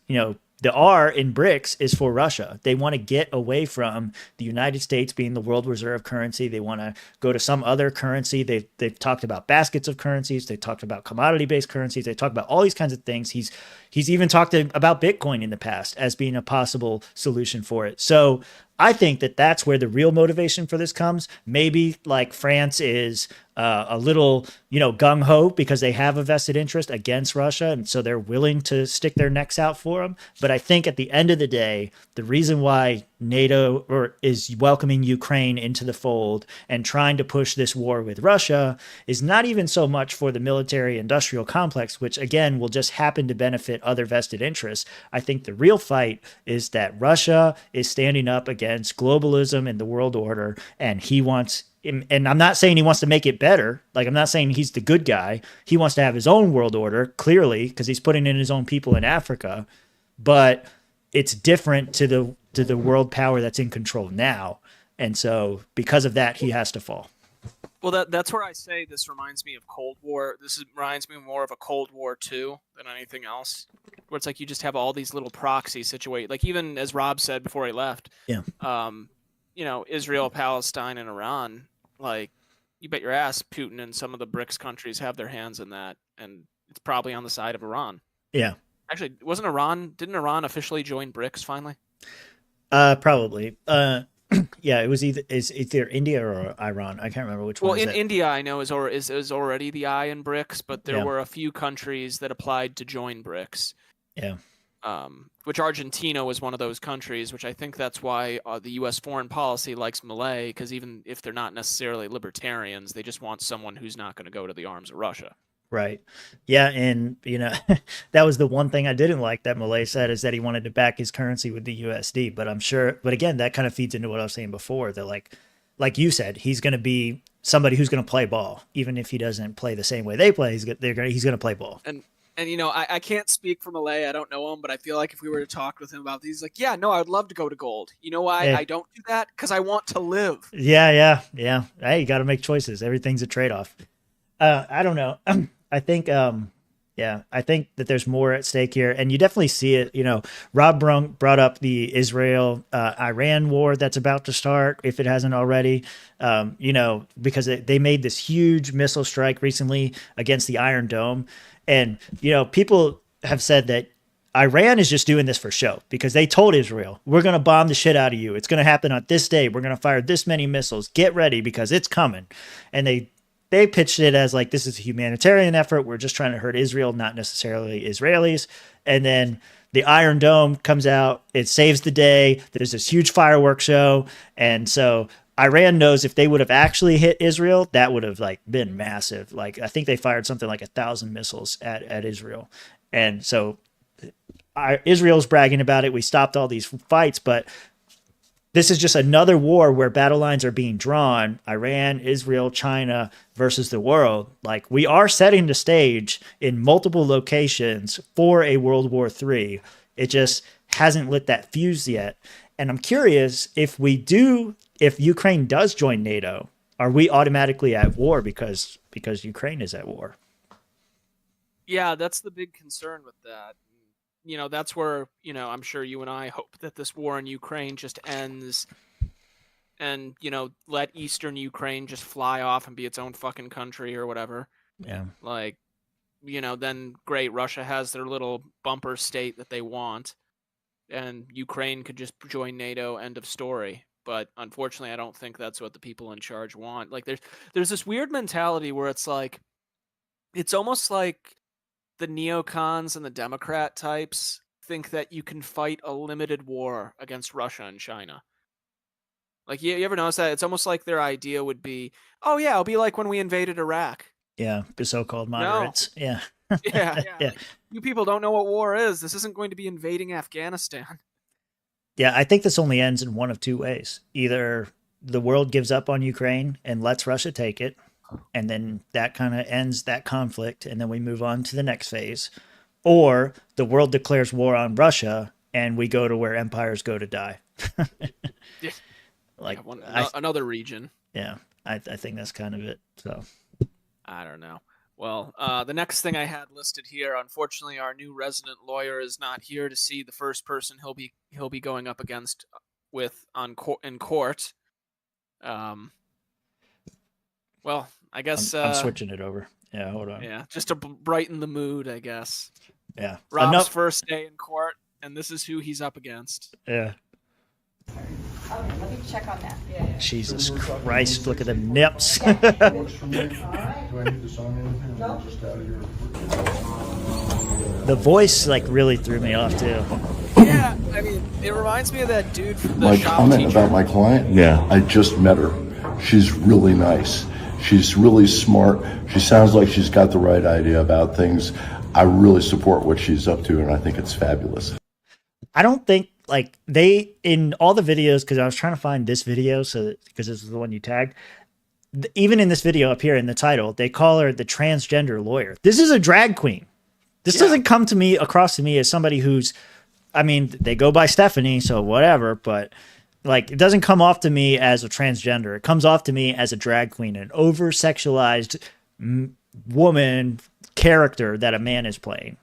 The R in BRICS is for Russia. They want to get away from the United States being the world reserve currency. They want to go to some other currency. They've talked about baskets of currencies. They talked about commodity-based currencies. They talked about all these kinds of things. He's even talked about Bitcoin in the past as being a possible solution for it. So I think that that's where the real motivation for this comes. Maybe like France is a little, gung ho because they have a vested interest against Russia. And so they're willing to stick their necks out for them. But I think at the end of the day, the reason why NATO is welcoming Ukraine into the fold and trying to push this war with Russia is not even so much for the military industrial complex, which again will just happen to benefit other vested interests. I think the real fight is that Russia is standing up against globalism and the world order, and he wants, and I'm not saying he wants to make it better. Like, I'm not saying he's the good guy. He wants to have his own world order, clearly, because he's putting in his own people in Africa, but it's different to the world power that's in control now. And so because of that, he has to fall. Well, that's where I say this reminds me of Cold War. Reminds me more of a Cold War II than anything else, where it's like you just have all these little proxy situations. Like, even as Rob said before he left, Israel, Palestine, and Iran, like, you bet your ass Putin and some of the BRICS countries have their hands in that, and it's probably on the side of Iran. Yeah. Actually, didn't Iran officially join BRICS finally? Probably. Yeah, it was either India or Iran. I can't remember which one. Well, in India, I know is already the I in BRICS, but there were a few countries that applied to join BRICS. Yeah. Which Argentina was one of those countries, which I think that's why the U.S. foreign policy likes Malay, because even if they're not necessarily libertarians, they just want someone who's not going to go to the arms of Russia. Right. Yeah. And, that was the one thing I didn't like that Malay said, is that he wanted to back his currency with the USD. But again, that kind of feeds into what I was saying before, that like you said, he's going to be somebody who's going to play ball, even if he doesn't play the same way they play. He's going to play ball. And I can't speak for Malay. I don't know him, but I feel like if we were to talk with him about these, like, yeah, no, I'd love to go to gold. You know why I don't do that? Because I want to live. Yeah. Hey, you got to make choices. Everything's a trade-off. I don't know. I think that there's more at stake here, and you definitely see it. Rob Brunk brought up the Israel-Iran war that's about to start, if it hasn't already, because they made this huge missile strike recently against the Iron Dome. And, people have said that Iran is just doing this for show, because they told Israel, we're going to bomb the shit out of you. It's going to happen on this day. We're going to fire this many missiles. Get ready, because it's coming. And they pitched it as like, this is a humanitarian effort. We're just trying to hurt Israel, not necessarily Israelis. And then the Iron Dome comes out. It saves the day. There's this huge fireworks show. And so Iran knows if they would have actually hit Israel, that would have been massive. Like, I think they fired something like 1,000 missiles at Israel. And so Israel's bragging about it. We stopped all these fights, but this is just another war where battle lines are being drawn. Iran, Israel, China versus the world. Like, we are setting the stage in multiple locations for a World War III. It just hasn't lit that fuse yet. And I'm curious, if Ukraine does join NATO, are we automatically at war because Ukraine is at war? Yeah, that's the big concern with that. That's where, I'm sure you and I hope that this war in Ukraine just ends and, let Eastern Ukraine just fly off and be its own fucking country or whatever. Yeah. Then great, Russia has their little bumper state that they want, and Ukraine could just join NATO, end of story. But unfortunately, I don't think that's what the people in charge want. Like, there's this weird mentality where it's almost like the neocons and the Democrat types think that you can fight a limited war against Russia and China. Like, you ever notice that? It's almost like their idea would be, oh yeah, it'll be like when we invaded Iraq. Yeah, the so-called moderates. No. Yeah. Yeah. Yeah. Like, you people don't know what war is. This isn't going to be invading Afghanistan. Yeah, I think this only ends in one of two ways. Either the world gives up on Ukraine and lets Russia take it, and then that kind of ends that conflict, and then we move on to the next phase. Or the world declares war on Russia, and we go to where empires go to die. Yeah. Another region. Yeah, I think that's kind of it. So I don't know. Well, the next thing I had listed here, unfortunately, our new resident lawyer is not here to see the first person he'll be going up against in court. Well, I guess I'm switching it over. Yeah, hold on. Yeah, just to brighten the mood, I guess. Yeah, Rob's first day in court, and this is who he's up against. Yeah. Okay, let me check on that. Yeah. Jesus Christ, look at them nips. The voice like really threw me off too. Yeah, I mean, it reminds me of that dude from the My shop comment teacher. about my client? Yeah. I just met her. She's really nice. She's really smart. She sounds like she's got the right idea about things. I really support what she's up to, and I think it's fabulous. I don't think like they in all the videos, because I was trying to find this video because this is the one you tagged. Even in this video up here in the title, they call her the transgender lawyer. This is a drag queen. This doesn't come to me across to me as somebody who's, I mean, they go by Stephanie, so whatever, but like it doesn't come off to me as a transgender. It comes off to me as a drag queen, an over-sexualized woman character that a man is playing.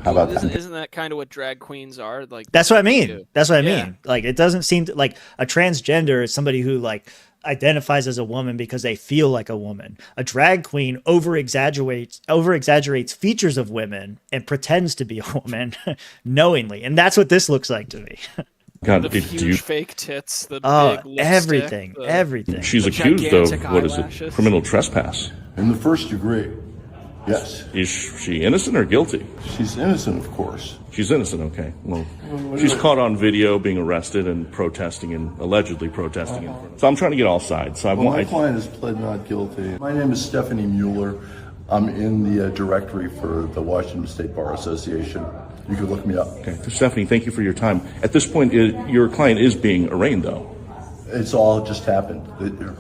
How about that? Isn't that kind of what drag queens are? Like that's what I mean. do. That's what I Yeah. mean. Like it doesn't seem to, like a transgender is somebody who like identifies as a woman because they feel like a woman. A drag queen over exaggerates features of women and pretends to be a woman knowingly, and that's what this looks like to me. God, The huge fake tits, the Oh, big lipstick, everything, the- everything. She's The accused gigantic of, what is it, eyelashes. criminal trespass. In the first degree, yes. Is she innocent or guilty? She's innocent, of course. She's innocent, okay. Well, she's caught on video being arrested and protesting and allegedly protesting. In front of. So I'm trying to get all sides. So I Well, my want. client has pled not guilty. My name is Stephanie Mueller. I'm in the directory for the Washington State Bar Association. You can look me up. Okay, Stephanie, thank you for your time. At this point, your client is being arraigned, though. It's all just happened.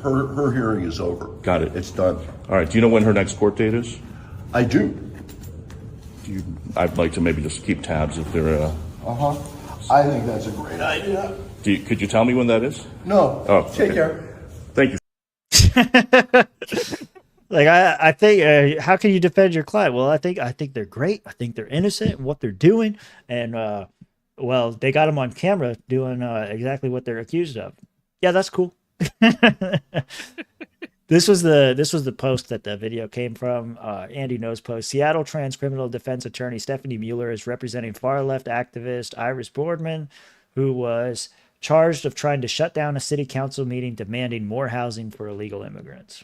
Her hearing is over. Got it. It's done. All right. Do you know when her next court date is? I do. I'd like to maybe just keep tabs if there. I think that's a great idea. Could you tell me when that is? No. Oh, Take okay. care. Thank you. Like I think, how can you defend your client? Well, I think they're great. I think they're innocent in what they're doing, and well, they got them on camera doing exactly what they're accused of. Yeah, that's cool. This was the post that the video came from. Andy Knows post. Seattle trans criminal defense attorney Stephanie Mueller is representing far left activist Iris Boardman, who was charged of trying to shut down a city council meeting demanding more housing for illegal immigrants.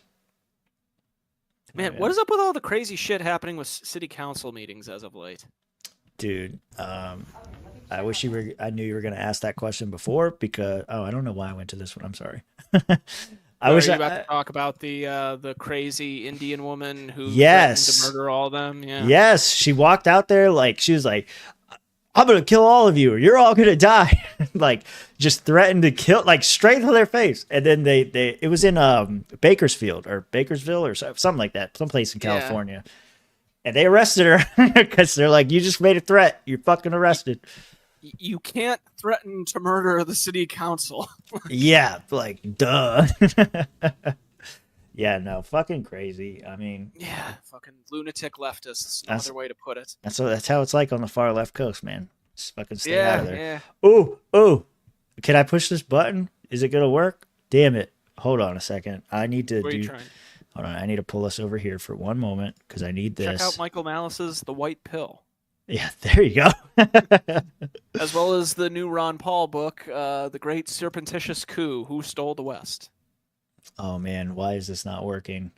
Man, what is up with all the crazy shit happening with city council meetings as of late? Dude, I wish I knew you were going to ask that question before because I don't know why I went to this one. I'm sorry. Are you about to talk about the crazy Indian woman who threatened to murder all of them? Yeah. Yes, she walked out there like she was like, "I'm gonna kill all of you, or you're all gonna die." Like just threatened to kill, like straight to their face. And then it was in Bakersfield or Bakersville or something like that, someplace in California. And they arrested her because they're like, "You just made a threat. You're fucking arrested." You can't threaten to murder the city council. Yeah, like duh. Yeah, no, fucking crazy. I mean, yeah, fucking lunatic leftists. No other way to put it. That's how it's like on the far left coast, man. Just fucking stay out of there. Yeah. Ooh. Can I push this button? Is it gonna work? Damn it. Hold on a second. I need to Where are you trying? Hold on. I need to pull us over here for one moment because I need this. Check out Michael Malice's The White Pill. Yeah, there you go. As well as the new Ron Paul book, The Great Surreptitious Coup, Who Stole the West? Oh man, why is this not working?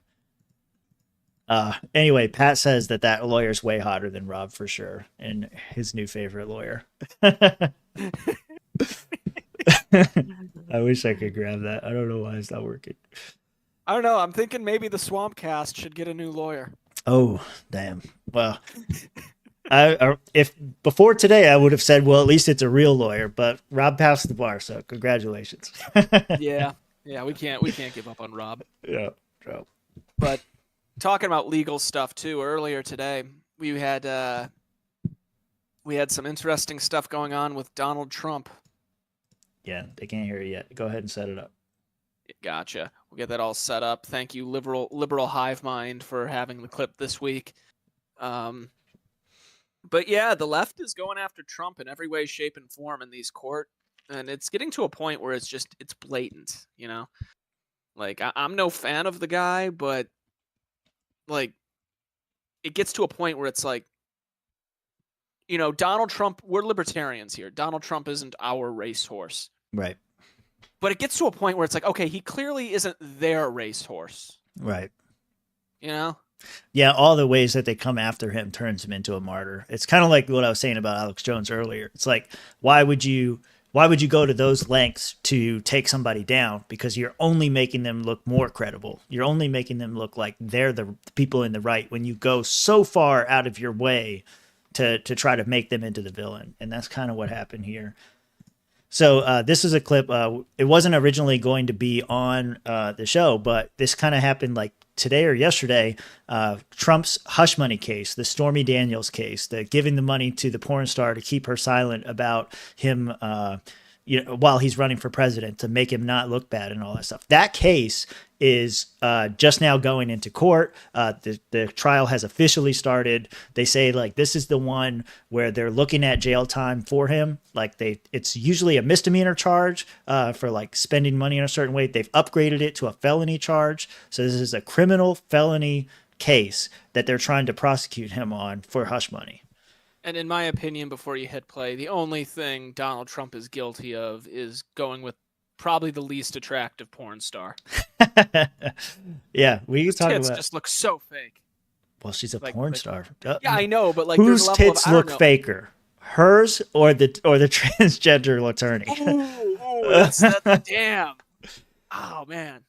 Anyway, Pat says that lawyer's way hotter than Rob for sure, and his new favorite lawyer. I wish I could grab that. I don't know why it's not working. I don't know. I'm thinking maybe the Swampcast should get a new lawyer. Oh, damn. Well, if before today I would have said, well, at least it's a real lawyer, but Rob passed the bar, so congratulations. Yeah, we can't give up on Rob. Yeah, Rob. But talking about legal stuff too, earlier today we had some interesting stuff going on with Donald Trump. Yeah, they can't hear you yet. Go ahead and set it up. Gotcha. We'll get that all set up. Thank you, liberal hive mind, for having the clip this week. But yeah, the left is going after Trump in every way, shape, and form in these court, and it's getting to a point where it's blatant. Like I'm no fan of the guy, but like it gets to a point where it's like, Donald Trump. We're libertarians here. Donald Trump isn't our racehorse, Right. but it gets to a point where it's like, okay, he clearly isn't their racehorse. Right. Yeah, all the ways that they come after him turns him into a martyr. It's kind of like what I was saying about Alex Jones earlier. It's like, why would you go to those lengths to take somebody down? Because you're only making them look more credible. You're only making them look like they're the people in the right when you go so far out of your way to try to make them into the villain. And that's kind of what happened here. So this is a clip. It wasn't originally going to be on the show, but this kind of happened like today or yesterday. Trump's hush money case, the Stormy Daniels case, the giving the money to the porn star to keep her silent about him, while he's running for president, to make him not look bad and all that stuff. That case is just now going into court. The trial has officially started. They say like this is the one where they're looking at jail time for him. Like it's usually a misdemeanor charge for like spending money in a certain way. They've upgraded it to a felony charge. So this is a criminal felony case that they're trying to prosecute him on for hush money. and in my opinion, before you hit play, the only thing Donald Trump is guilty of is going with probably the least attractive porn star. Yeah, we can talk tits about. just look so fake. Well, she's a porn star. Yeah, I know, but like, whose there's a level tits of, I don't look know. faker, hers or the transgender attorney? That's damn. Oh man.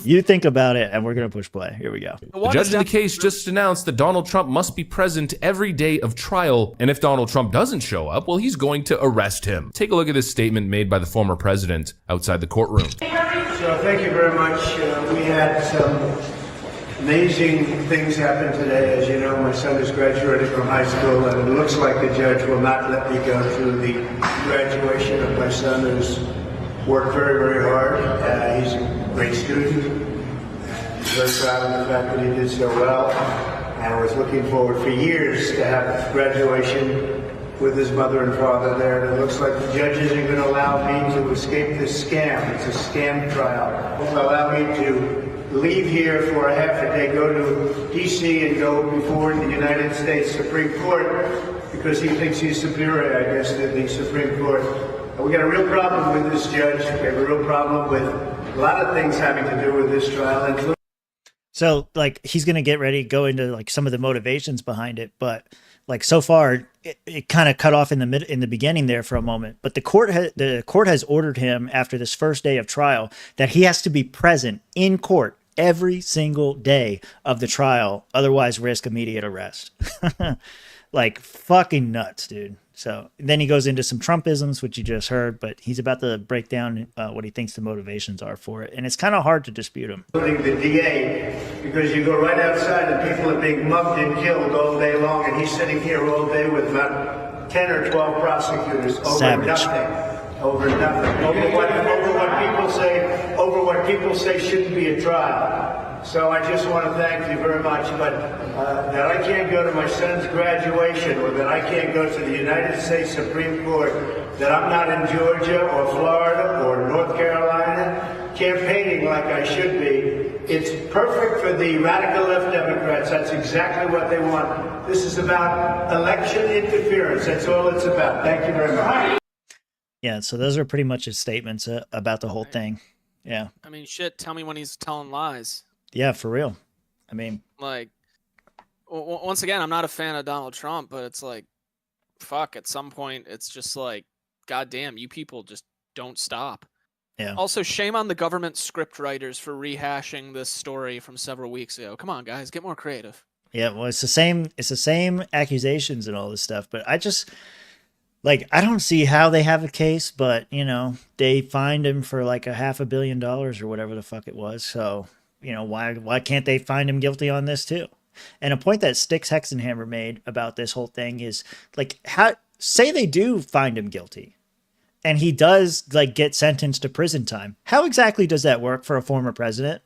You think about it, and we're gonna push play. Here we go. The judge in the case just announced that Donald Trump must be present every day of trial, and if Donald Trump doesn't show up, well, he's going to arrest him. Take a look at this statement made by the former president outside the courtroom. So thank you very much. We had some amazing things happen today. As you know, my son is graduating from high school, and it looks like the judge will not let me go to the graduation of my son, who's worked very, very hard. He's a great student. He's very proud of the fact that he did so well. And I was looking forward for years to have graduation with his mother and father there. And it looks like the judge isn't going to allow me to escape this scam. It's a scam trial. It will allow me to leave here for a half a day, go to D.C. and go before the United States Supreme Court because he thinks he's superior, I guess, to the Supreme Court. We got a real problem with this judge. We have a real problem with a lot of things having to do with this trial, including. So, like, he's going to get ready to go into like some of the motivations behind it, but like so far, it kind of cut off in the beginning there for a moment. But the court has ordered him after this first day of trial that he has to be present in court every single day of the trial, otherwise risk immediate arrest. Like fucking nuts, dude. So then he goes into some Trumpisms, which you just heard, but he's about to break down what he thinks the motivations are for it. And it's kind of hard to dispute him. The DA, because you go right outside and people are being mugged and killed all day long, and he's sitting here all day with about 10 or 12 prosecutors over Savage. nothing. Over what people say shouldn't be a trial. So I just want to thank you very much, but that I can't go to my son's graduation, or that I can't go to the United States Supreme Court, that I'm not in Georgia or Florida or North Carolina campaigning like I should be. It's perfect for the radical left Democrats. That's exactly what they want. This is about election interference. That's all it's about. Thank you very much. Yeah, so those are pretty much his statements about the whole thing. Yeah. I mean, shit. Tell me when he's telling lies. Yeah, for real. I mean, Like, once again, I'm not a fan of Donald Trump, but it's like, fuck. At some point, it's just like, goddamn, you people just don't stop. Yeah. Also, shame on the government script writers for rehashing this story from several weeks ago. Come on, guys, get more creative. yeah, well, it's the same accusations and all this stuff, but I just like I don't see how they have a case, but you know, they fined him for like $500 million or whatever the fuck it was. So, you know, why can't they find him guilty on this too? And a point that Styx Hexenhammer made about this whole thing is like, how say they do find him guilty, and he does like get sentenced to prison time. How exactly does that work for a former president?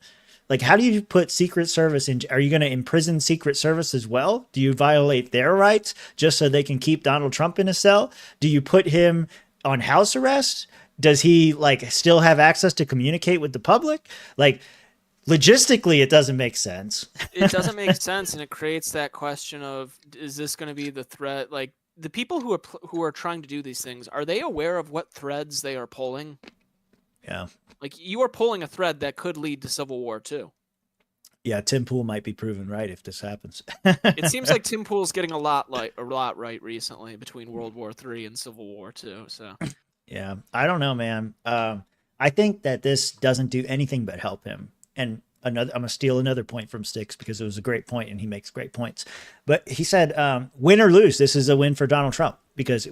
Like, how do you put Secret Service in? Are you going to imprison Secret Service as well? Do you violate their rights just so they can keep Donald Trump in a cell? Do you put him on house arrest? Does he like still have access to communicate with the public? Like, logistically, it doesn't make sense. It doesn't make sense, and it creates that question of, is this going to be the threat? Like, the people who are trying to do these things, are they aware of what threads they are pulling? Yeah. Like, you are pulling a thread that could lead to civil war too. Yeah, Tim Pool might be proven right if this happens. It seems like Tim Pool's getting a lot right recently between World War III and Civil War II. So yeah, I don't know, man. I think that this doesn't do anything but help him. And I'm gonna steal another point from Sticks because it was a great point and he makes great points. But he said, win or lose, this is a win for Donald Trump, because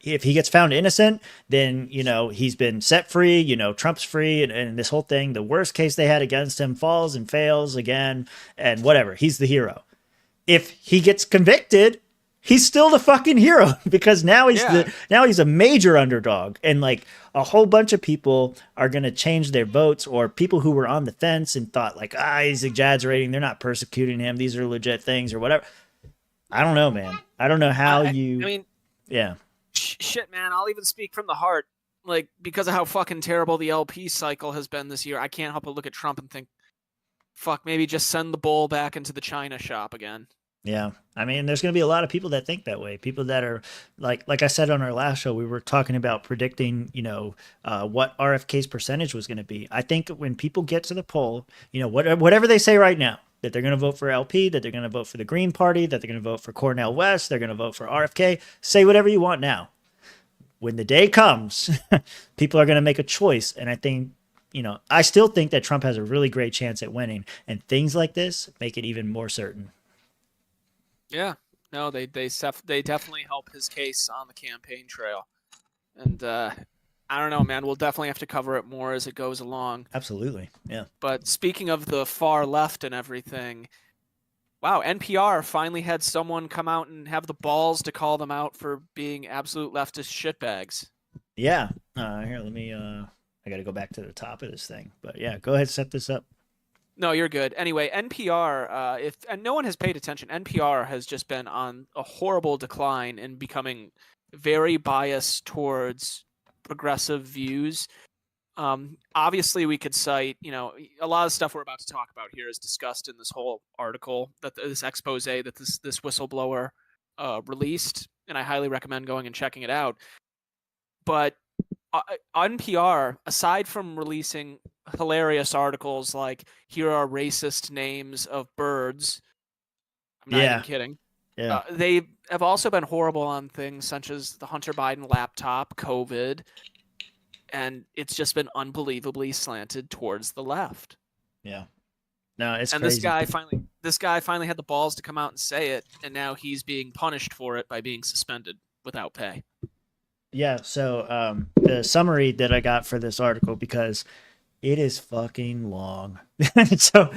if he gets found innocent, then, you know, he's been set free, you know, Trump's free, and this whole thing, the worst case they had against him falls and fails again, and whatever, he's the hero. If he gets convicted, he's still the fucking hero, because now he's a major underdog, and like a whole bunch of people are going to change their votes, or people who were on the fence and thought like, he's exaggerating, they're not persecuting him, these are legit things or whatever. I don't know, man. I don't know how yeah. Shit, man. I'll even speak from the heart. Like, because of how fucking terrible the LP cycle has been this year, I can't help but look at Trump and think, fuck, maybe just send the bull back into the China shop again. Yeah. I mean, there's going to be a lot of people that think that way. People that are like I said on our last show, we were talking about predicting, you know, what RFK's percentage was going to be. I think when people get to the poll, you know, whatever they say right now, that they're going to vote for LP, that they're going to vote for the Green Party, that they're going to vote for Cornel West, they're going to vote for RFK, say whatever you want now. When the day comes, people are going to make a choice. And I think, you know, I still think that Trump has a really great chance at winning, and things like this make it even more certain. Yeah, no, they definitely help his case on the campaign trail, and I don't know, man. We'll definitely have to cover it more as it goes along. Absolutely, yeah. But speaking of the far left and everything, wow, NPR finally had someone come out and have the balls to call them out for being absolute leftist shitbags. Yeah, here, let me. I got to go back to the top of this thing, but yeah, go ahead, set this up. No, you're good. Anyway, NPR, and no one has paid attention, NPR has just been on a horrible decline and becoming very biased towards progressive views. Obviously, we could cite, you know, a lot of stuff we're about to talk about here is discussed in this whole article, that this expose that this whistleblower released, and I highly recommend going and checking it out. But NPR, aside from releasing hilarious articles like, here are racist names of birds, I'm not even kidding. Yeah. They have also been horrible on things such as the Hunter Biden laptop, COVID, and it's just been unbelievably slanted towards the left. Yeah. No, it's and crazy. this guy finally had the balls to come out and say it, and now he's being punished for it by being suspended without pay. Yeah, so the summary that I got for this article, because it is fucking long, so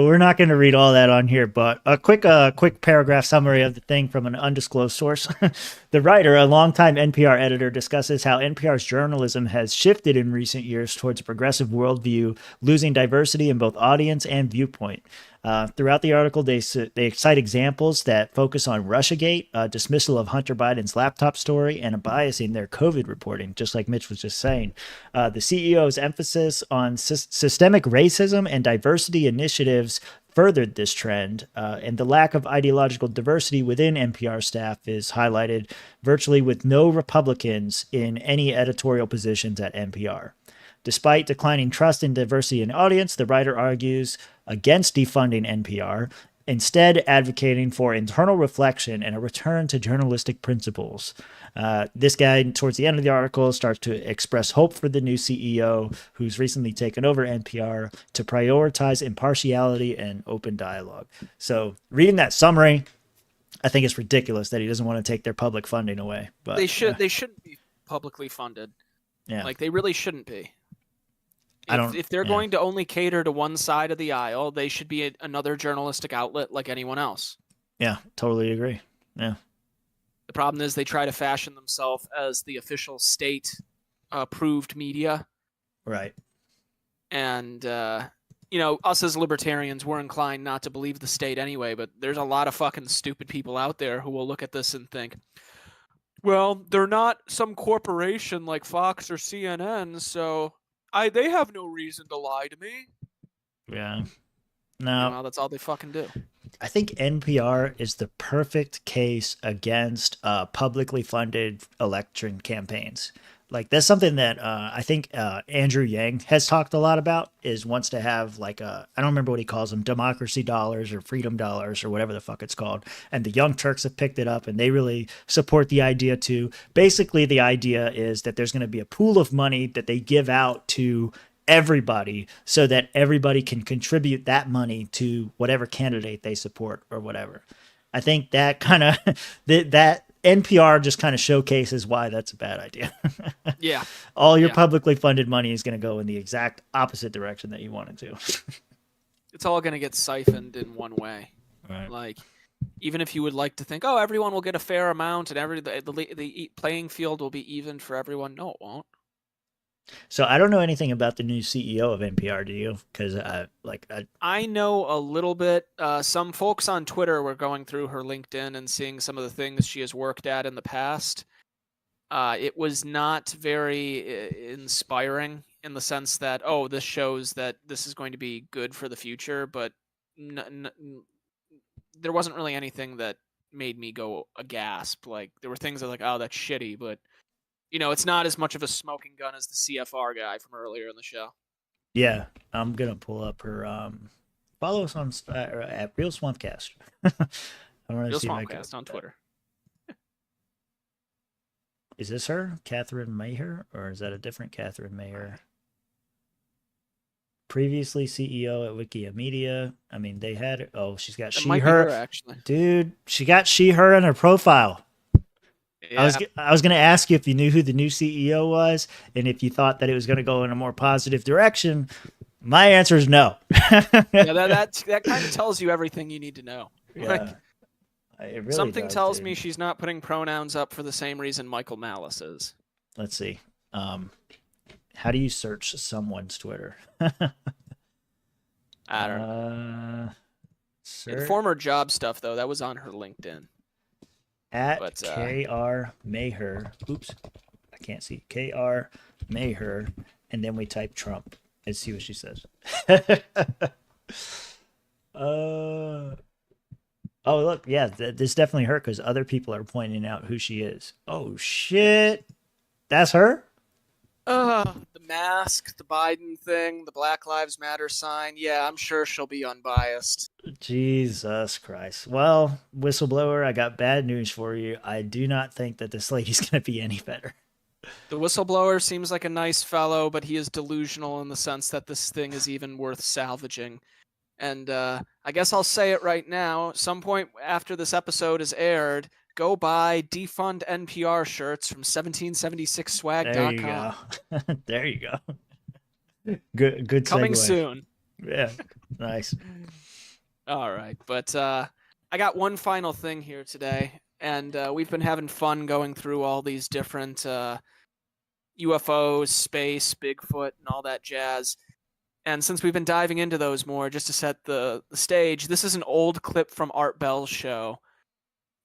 we're not going to read all that on here, but a quick paragraph summary of the thing from an undisclosed source. The writer, a longtime NPR editor, discusses how NPR's journalism has shifted in recent years towards a progressive worldview, losing diversity in both audience and viewpoint. Throughout the article, they cite examples that focus on Russiagate, dismissal of Hunter Biden's laptop story, and a bias in their COVID reporting, just like Mitch was just saying. The CEO's emphasis on systemic racism and diversity initiatives furthered this trend, and the lack of ideological diversity within NPR staff is highlighted, virtually with no Republicans in any editorial positions at NPR. Despite declining trust in diversity in audience, the writer argues against defunding NPR, instead advocating for internal reflection and a return to journalistic principles. This guy, towards the end of the article, starts to express hope for the new CEO who's recently taken over NPR to prioritize impartiality and open dialogue. So reading that summary, I think it's ridiculous that he doesn't want to take their public funding away. But they shouldn't be publicly funded. Yeah. Like, they really shouldn't be. If they're going to only cater to one side of the aisle, they should be another journalistic outlet like anyone else. Yeah, totally agree. Yeah. The problem is they try to fashion themselves as the official state approved media. Right. And, us as libertarians, we're inclined not to believe the state anyway, but there's a lot of fucking stupid people out there who will look at this and think, well, they're not some corporation like Fox or CNN, so they have no reason to lie to me. Yeah. No. Well, that's all they fucking do. I think NPR is the perfect case against publicly funded election campaigns. Like, that's something that I think Andrew Yang has talked a lot about, is wants to have like I don't remember what he calls them, democracy dollars or freedom dollars or whatever the fuck it's called. And the Young Turks have picked it up and they really support the idea too. Basically, the idea is that there's going to be a pool of money that they give out to everybody so that everybody can contribute that money to whatever candidate they support or whatever. I think that kind of that NPR just kind of showcases why that's a bad idea. Yeah. All your publicly funded money is going to go in the exact opposite direction that you want it to. It's all going to get siphoned in one way. Right. Like, even if you would like to think, oh, everyone will get a fair amount and the playing field will be even for everyone. No, it won't. So I don't know anything about the new CEO of NPR, do you? Because I know a little bit. Some folks on Twitter were going through her LinkedIn and seeing some of the things she has worked at in the past. It was not very inspiring in the sense that, oh, this shows that this is going to be good for the future, but there wasn't really anything that made me go aghast. Like, there were things that like, oh, that's shitty, but it's not as much of a smoking gun as the CFR guy from earlier in the show. Yeah, I'm gonna pull up her. Follow us on at Real Swampcast. Real Swampcast on Twitter. Is this her, Catherine Maher, or is that a different Catherine Maher? Previously CEO at Wikimedia. I mean, they had. Oh, she's got she her. Actually, dude, she got she her in her profile. Yeah. I was going to ask you if you knew who the new CEO was and if you thought that it was going to go in a more positive direction. My answer is no. Yeah, that kind of tells you everything you need to know. Yeah, it really something does, tells dude. me she's not putting pronouns up for the same reason Michael Malice is. Let's see. How do you search someone's Twitter? I don't know. Former job stuff, though, that was on her LinkedIn. At K.R. Maher. Oops. I can't see. K.R. Maher. And then we type Trump and see what she says. Oh, look. Yeah, this definitely her because other people are pointing out who she is. Oh, shit. That's her? The mask, the Biden thing, the Black Lives Matter sign. Yeah, I'm sure she'll be unbiased. Jesus Christ. Well, whistleblower, I got bad news for you. I do not think that this lady's going to be any better. The whistleblower seems like a nice fellow, but he is delusional in the sense that this thing is even worth salvaging. And I guess I'll say it right now. Some point after this episode is aired, go buy defund NPR shirts from 1776swag.com. There you go. Good segue. Coming soon. Yeah, nice. All right, but I got one final thing here today, and we've been having fun going through all these different UFOs, space, Bigfoot, and all that jazz. And since we've been diving into those more, just to set the stage, this is an old clip from Art Bell's show.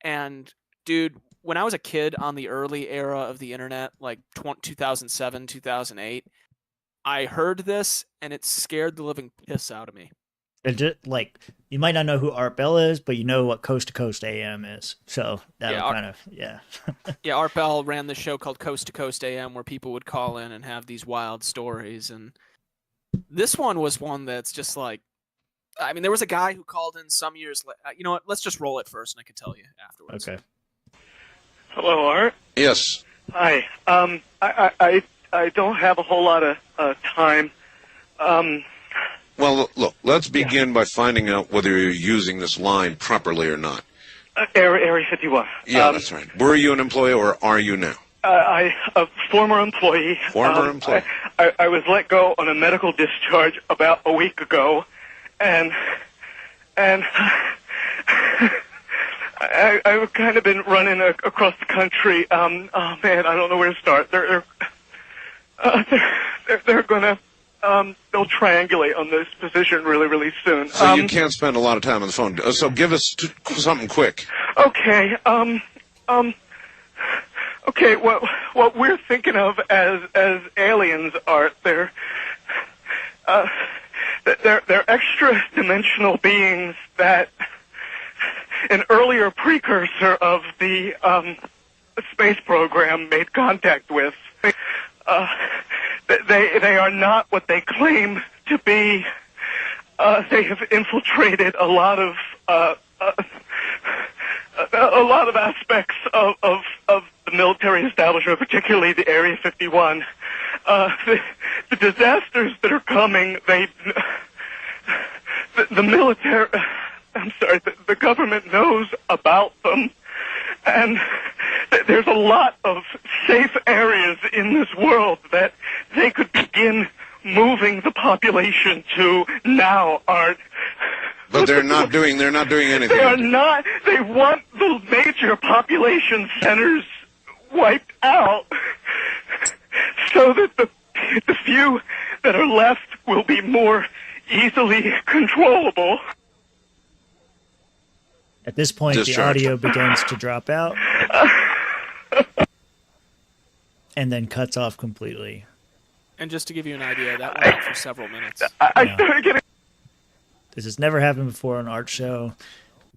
And, dude, when I was a kid on the early era of the internet, like 2007, 2008, I heard this, and it scared the living piss out of me. Like, you might not know who Art Bell is, but you know what Coast to Coast AM is. So that'll yeah. Art Bell ran this show called Coast to Coast AM where people would call in and have these wild stories. And this one was one that's just like, I mean, there was a guy who called in some years later. You know what? Let's just roll it first, and I can tell you afterwards. Okay. Hello, Art. Yes. Hi. I don't have a whole lot of time. Well, look, let's begin by finding out whether you're using this line properly or not. Area 51. Yeah, that's right. Were you an employee or are you now? A former employee. Former employee. I was let go on a medical discharge about a week ago, and I've kind of been running across the country. Oh man, I don't know where to start. they're gonna they'll triangulate on this position really, really soon. So you can't spend a lot of time on the phone. So give us something quick. Okay. Okay. What we're thinking of as aliens are they're extra dimensional beings that an earlier precursor of the space program made contact with. They are not what they claim to be. They have infiltrated a lot of aspects of the military establishment, particularly the Area 51. The disasters that are coming, the military, I'm sorry, the government knows about them, and there's a lot of safe areas in this world that they could begin moving the population to now, Art. But they're not doing anything. They are not. They want the major population centers wiped out so that the few that are left will be more easily controllable. At this point, the audio begins to drop out and then cuts off completely. And just to give you an idea, that went on for several minutes. I started getting... This has never happened before on Art Show.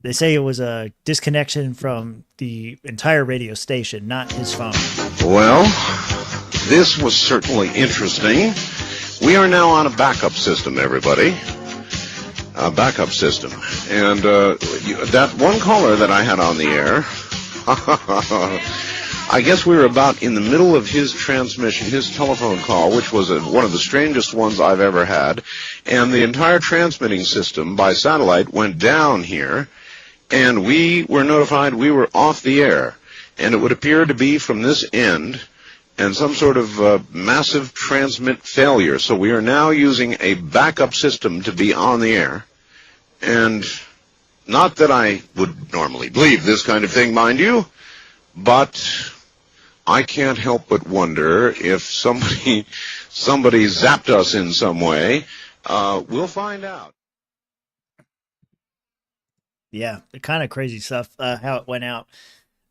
They say it was a disconnection from the entire radio station, not his phone. Well, this was certainly interesting. We are now on a backup system, everybody. A backup system. And that one caller that I had on the air, I guess we were about in the middle of his transmission, his telephone call, which was one of the strangest ones I've ever had. And the entire transmitting system by satellite went down here, and we were notified we were off the air. And it would appear to be from this end and some sort of massive transmit failure. So we are now using a backup system to be on the air. And not that I would normally believe this kind of thing, mind you, but I can't help but wonder if somebody zapped us in some way. We'll find out. Yeah, kind of crazy stuff, how it went out.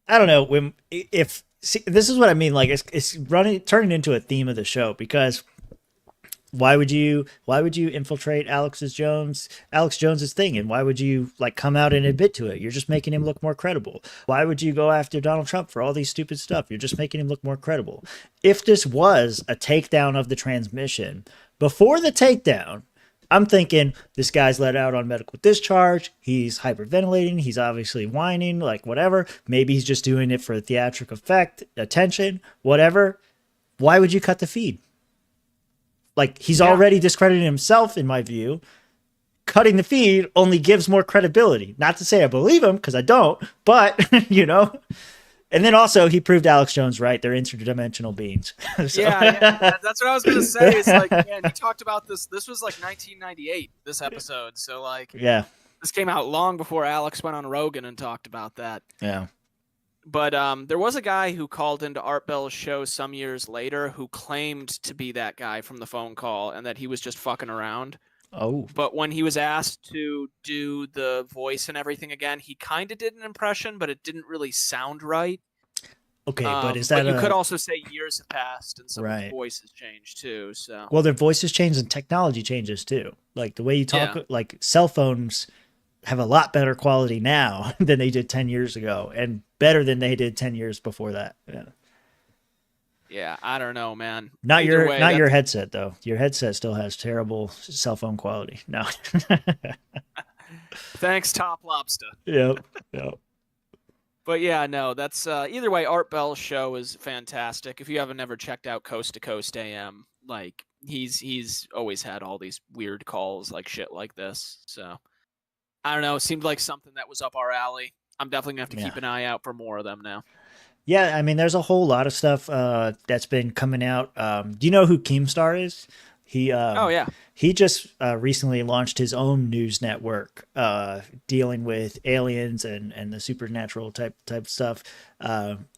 I don't know. See, this is what I mean. Like it's turning into a theme of the show, because why would you infiltrate Alex Jones's thing, and why would you come out and admit to it? You're just making him look more credible. Why would you go after Donald Trump for all these stupid stuff? You're just making him look more credible. If this was a takedown of the transmission, before the takedown, I'm thinking this guy's let out on medical discharge. He's hyperventilating. He's obviously whining, whatever. Maybe he's just doing it for theatrical effect, attention, whatever. Why would you cut the feed? He's already discrediting himself, in my view. Cutting the feed only gives more credibility. Not to say I believe him, because I don't, but, And then also, he proved Alex Jones right. They're interdimensional beings. So. Yeah, that's what I was going to say. It's man, he talked about this. This was 1998, this episode. So, yeah, this came out long before Alex went on Rogan and talked about that. Yeah. But there was a guy who called into Art Bell's show some years later who claimed to be that guy from the phone call and that he was just fucking around. Oh. But when he was asked to do the voice and everything again, he kind of did an impression, but it didn't really sound right. Okay, but is that you could also say years have passed and some of Right. the voices changed too. So Well, their voices change and technology changes too. The way you talk, cell phones have a lot better quality now than they did 10 years ago, and better than they did 10 years before that. Yeah. Yeah, I don't know, man. Not Either your way, not your headset though. Your headset still has terrible cell phone quality. No. Thanks, Top Lobster. Yep. But yeah, no, that's either way. Art Bell's show is fantastic. If you haven't ever checked out Coast to Coast AM, he's always had all these weird calls, shit like this. So I don't know. It seemed like something that was up our alley. I'm definitely gonna have to keep an eye out for more of them now. Yeah, I mean, there's a whole lot of stuff that's been coming out. Do you know who Keemstar is? He just recently launched his own news network dealing with aliens and the supernatural type stuff.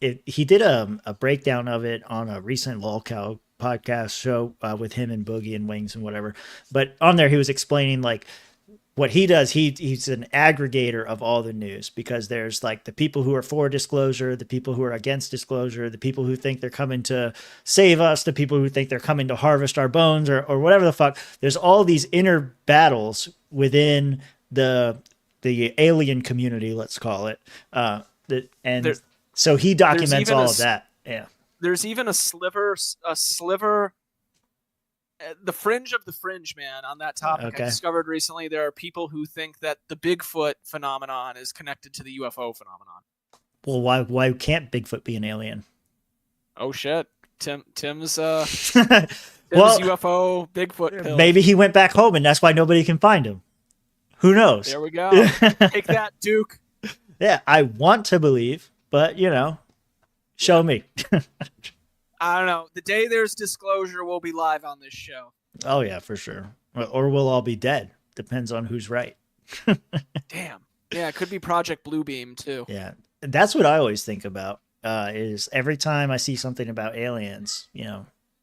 He did a breakdown of it on a recent Lolcow podcast show with him and Boogie and Wings and whatever. But on there, he was explaining like what he does. He's an aggregator of all the news, because there's like the people who are for disclosure, the people who are against disclosure, the people who think they're coming to save us, the people who think they're coming to harvest our bones, or whatever the fuck. There's all these inner battles within the alien community, let's call it. So he documents all of that. Yeah. There's even a sliver, the fringe of the fringe, man, on that topic. Okay. I discovered recently there are people who think that the Bigfoot phenomenon is connected to the UFO phenomenon. Well, why can't Bigfoot be an alien? Oh shit. Tim's Well, UFO Bigfoot pill. Maybe he went back home and that's why nobody can find him. Who knows? There we go. Take that, Duke. Yeah, I want to believe, but show me. I don't know. The day there's disclosure, we'll be live on this show. Oh yeah, for sure. Or we'll all be dead. Depends on who's right. Damn. Yeah, it could be Project Bluebeam too. Yeah, that's what I always think about. Is every time I see something about aliens,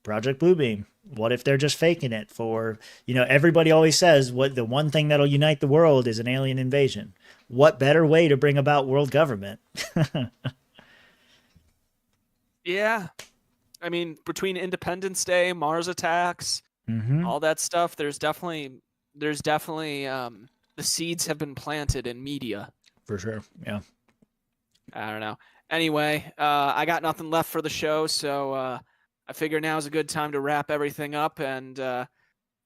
Project Bluebeam. What if they're just faking it for, everybody always says what the one thing that'll unite the world is an alien invasion. What better way to bring about world government? Yeah. I mean, between Independence Day, Mars attacks, all that stuff, there's definitely the seeds have been planted in media. For sure. Yeah. I don't know. Anyway, I got nothing left for the show, so I figure now's a good time to wrap everything up. And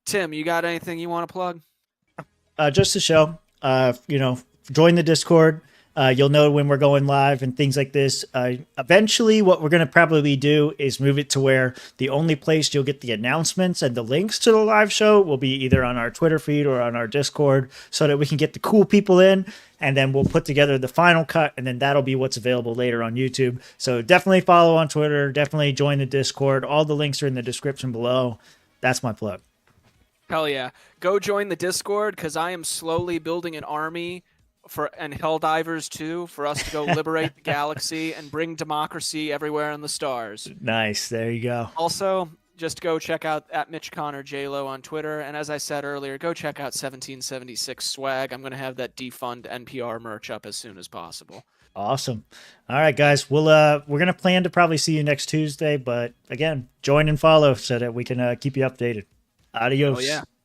Tim, you got anything you want to plug? Just the show. Join the Discord. You'll know when we're going live and things like this. Eventually, what we're going to probably do is move it to where the only place you'll get the announcements and the links to the live show will be either on our Twitter feed or on our Discord, so that we can get the cool people in, and then we'll put together the final cut, and then that'll be what's available later on YouTube. So definitely follow on Twitter. Definitely join the Discord. All the links are in the description below. That's my plug. Hell yeah. Go join the Discord, because I am slowly building an army and Helldivers too, for us to go liberate the galaxy and bring democracy everywhere in the stars. Nice. There you go. Also, just go check out at Mitch Connor JLo on Twitter. And as I said earlier, go check out 1776 swag. I'm going to have that defund NPR merch up as soon as possible. Awesome. All right, guys. We're going to plan to probably see you next Tuesday, but again, join and follow so that we can keep you updated. Adios. Oh yeah.